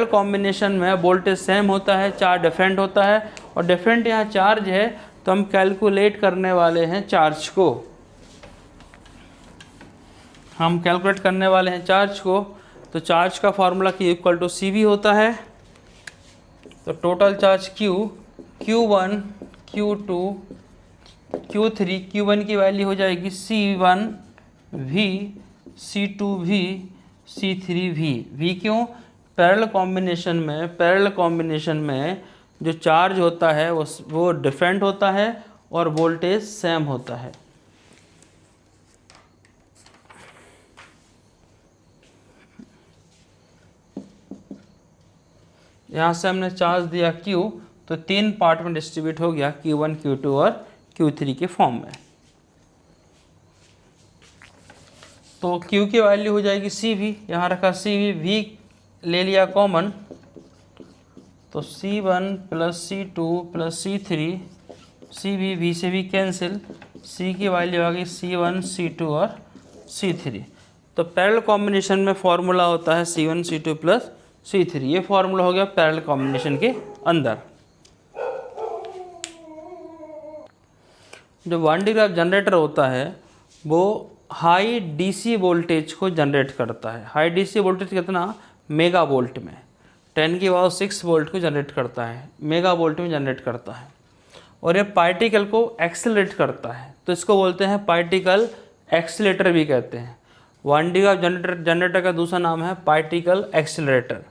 कॉम्बिनेशन में वोल्टेज सेम होता है, चार्ज डिफरेंट होता है, और डिफरेंट यहाँ चार्ज है, तो हम कैलकुलेट करने वाले हैं चार्ज को, तो चार्ज का formula Q equal to CV होता है। तो total charge Q1, Q2, Q3, Q1 की वैल्यू हो जाएगी C1V, C2V, C3V। V क्यों, पैरेलल कॉम्बिनेशन में जो चार्ज होता है वो डिफरेंट होता है और वोल्टेज सेम होता है। यहाँ से हमने चार्ज दिया Q, तो 3 पार्ट में डिस्ट्रीब्यूट हो गया, Q1, Q2 और Q3 के फॉर्म में। तो Q की वैल्यू हो जाएगी CV, यहाँ रखा CV, V ले लिया कॉमन, तो C1 plus C2 plus C3, CV, V से भी कैंसिल, C की वैल्यू आ गई C1, C2 और C3। तो पैरेलल कॉम्बिनेशन में फॉर्मूला होता है C1, C2 प्लस C3, ये फॉर्मूला हो गया पैरेलल कॉम्बिनेशन के अंदर। जो 1 डिग्री जनरेटर होता है वो हाई DC वोल्टेज को जनरेट करता है। हाई DC वोल्टेज कितना, मेगा वोल्ट में, 10⁶ वोल्ट को जनरेट करता है, मेगा वोल्ट में जनरेट करता है, और ये पार्टिकल को एक्सेलरेट करता है, तो इसको बोलते हैं पार्टिकल एक्सीलरेटर भी कहते हैं। 1 डिग्री जनरेटर का दूसरा नाम है पार्टिकल एक्सीलरेटर।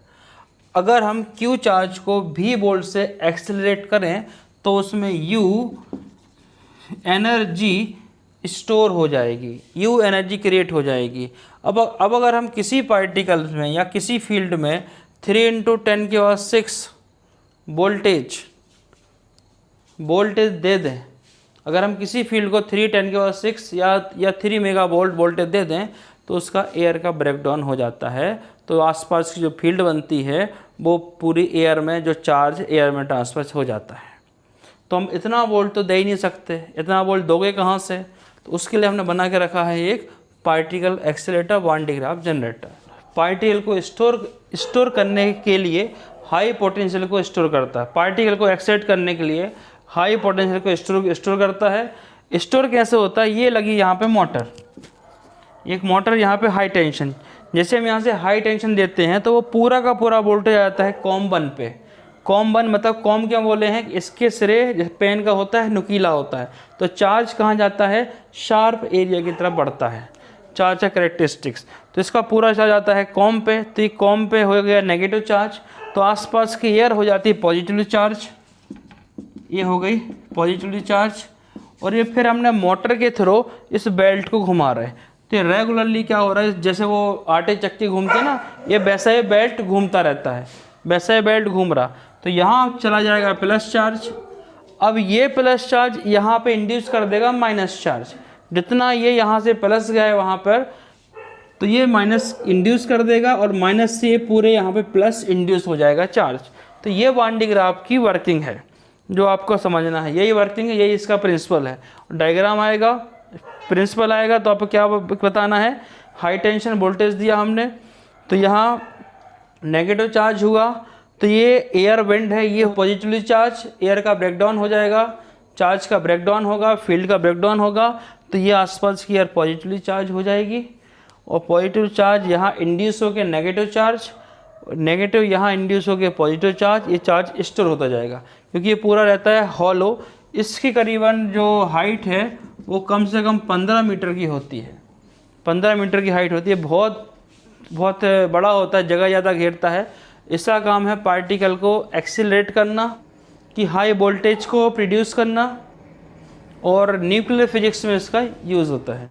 अगर हम Q चार्ज को V वोल्ट से एक्सेलरेट करें तो उसमें U एनर्जी स्टोर हो जाएगी, U एनर्जी क्रिएट हो जाएगी। अब अगर हम किसी पार्टिकल में या किसी फील्ड में 3 × 10⁶ वोल्टेज दे दें, अगर हम किसी फील्ड को 3 × 10⁶ या 3 मेगावोल्ट वोल्टेज दे दें तो उसका एयर का ब्रेकडाउन हो जाता है। तो आसपास की जो फील्ड बनती है वो पूरी एयर में, जो चार्ज एयर में ट्रांसफर हो जाता है। तो हम इतना वोल्ट तो दे ही नहीं सकते, इतना वोल्ट दोगे कहाँ से? तो उसके लिए हमने बना के रखा है एक पार्टिकल एक्सेलेरेटर वान डी ग्राफ जनरेटर। पार्टिकल को स्टोर करने के लिए हाई पोटेंशियल को स्टोर करता है, पार्टिकल को एक्सेलेरेट करने के लिए हाई पोटेंशियल को स्टोर करता है। स्टोर कैसे होता है? ये लगी यहाँ पे मोटर, एक मोटर यहाँ पे हाई टेंशन, जैसे हम यहाँ से हाई टेंशन देते हैं तो वो पूरा का पूरा वोल्टेज आ जाता है COM1 पे। COM1 मतलब कॉम क्या बोले हैं? इसके सिरे पेन का होता है नुकीला होता है, तो चार्ज कहाँ जाता है? शार्प एरिया की तरफ बढ़ता है, चार्ज का करेक्टरिस्टिक्स। तो इसका पूरा चार्ज आता है कॉम पे, तो ये कॉम पे हो गया नेगेटिव चार्ज, तो आसपास की एयर हो जाती है पॉजिटिवली चार्ज, ये हो गई पॉजिटिवली चार्ज। और ये फिर हमने मोटर के थ्रू इस बेल्ट को घुमा रहे हैं, तो ये रेगुलरली क्या हो रहा है, जैसे वो आटे चक्की घूमते हैं ना, ये वैसा ही बेल्ट घूमता रहता है, वैसा ही बेल्ट घूम रहा। तो यहाँ चला जाएगा प्लस चार्ज, अब ये प्लस चार्ज यहाँ पे इंड्यूस कर देगा माइनस चार्ज, जितना ये यहाँ से प्लस गया है वहाँ पर, तो ये माइनस इंड्यूस कर देगा और माइनस से ये पूरे यहाँ पे प्लस इंड्यूस हो जाएगा चार्ज। तो ये वान डी ग्राफ की वर्किंग है जो आपको समझना है, यही वर्किंग है, यही इसका प्रिंसिपल है। डायग्राम आएगा, प्रिंसिपल आएगा, तो आपको क्या बताना है? हाई टेंशन वोल्टेज दिया हमने, तो यहाँ नेगेटिव चार्ज हुआ, तो ये एयर विंड है, ये पॉजिटिवली चार्ज, एयर का ब्रेकडाउन हो जाएगा, चार्ज का ब्रेकडाउन होगा, फील्ड का ब्रेकडाउन होगा, तो ये आसपास की एयर पॉजिटिवली चार्ज हो जाएगी, और पॉजिटिव चार्ज यहाँ इंड्यूस होकर नेगेटिव चार्ज, नेगेटिव यहाँ इंड्यूस होकर पॉजिटिव चार्ज, ये चार्ज स्टोर होता जाएगा क्योंकि ये पूरा रहता है हॉलो। इसकी करीबन जो हाइट है वो कम से कम 15 मीटर की होती है, 15 मीटर की हाइट होती है, बहुत बड़ा होता है, जगह ज़्यादा घेरता है। इसका काम है पार्टिकल को एक्सीलरेट करना, कि हाई वोल्टेज को प्रोड्यूस करना, और न्यूक्लियर फिजिक्स में इसका यूज़ होता है।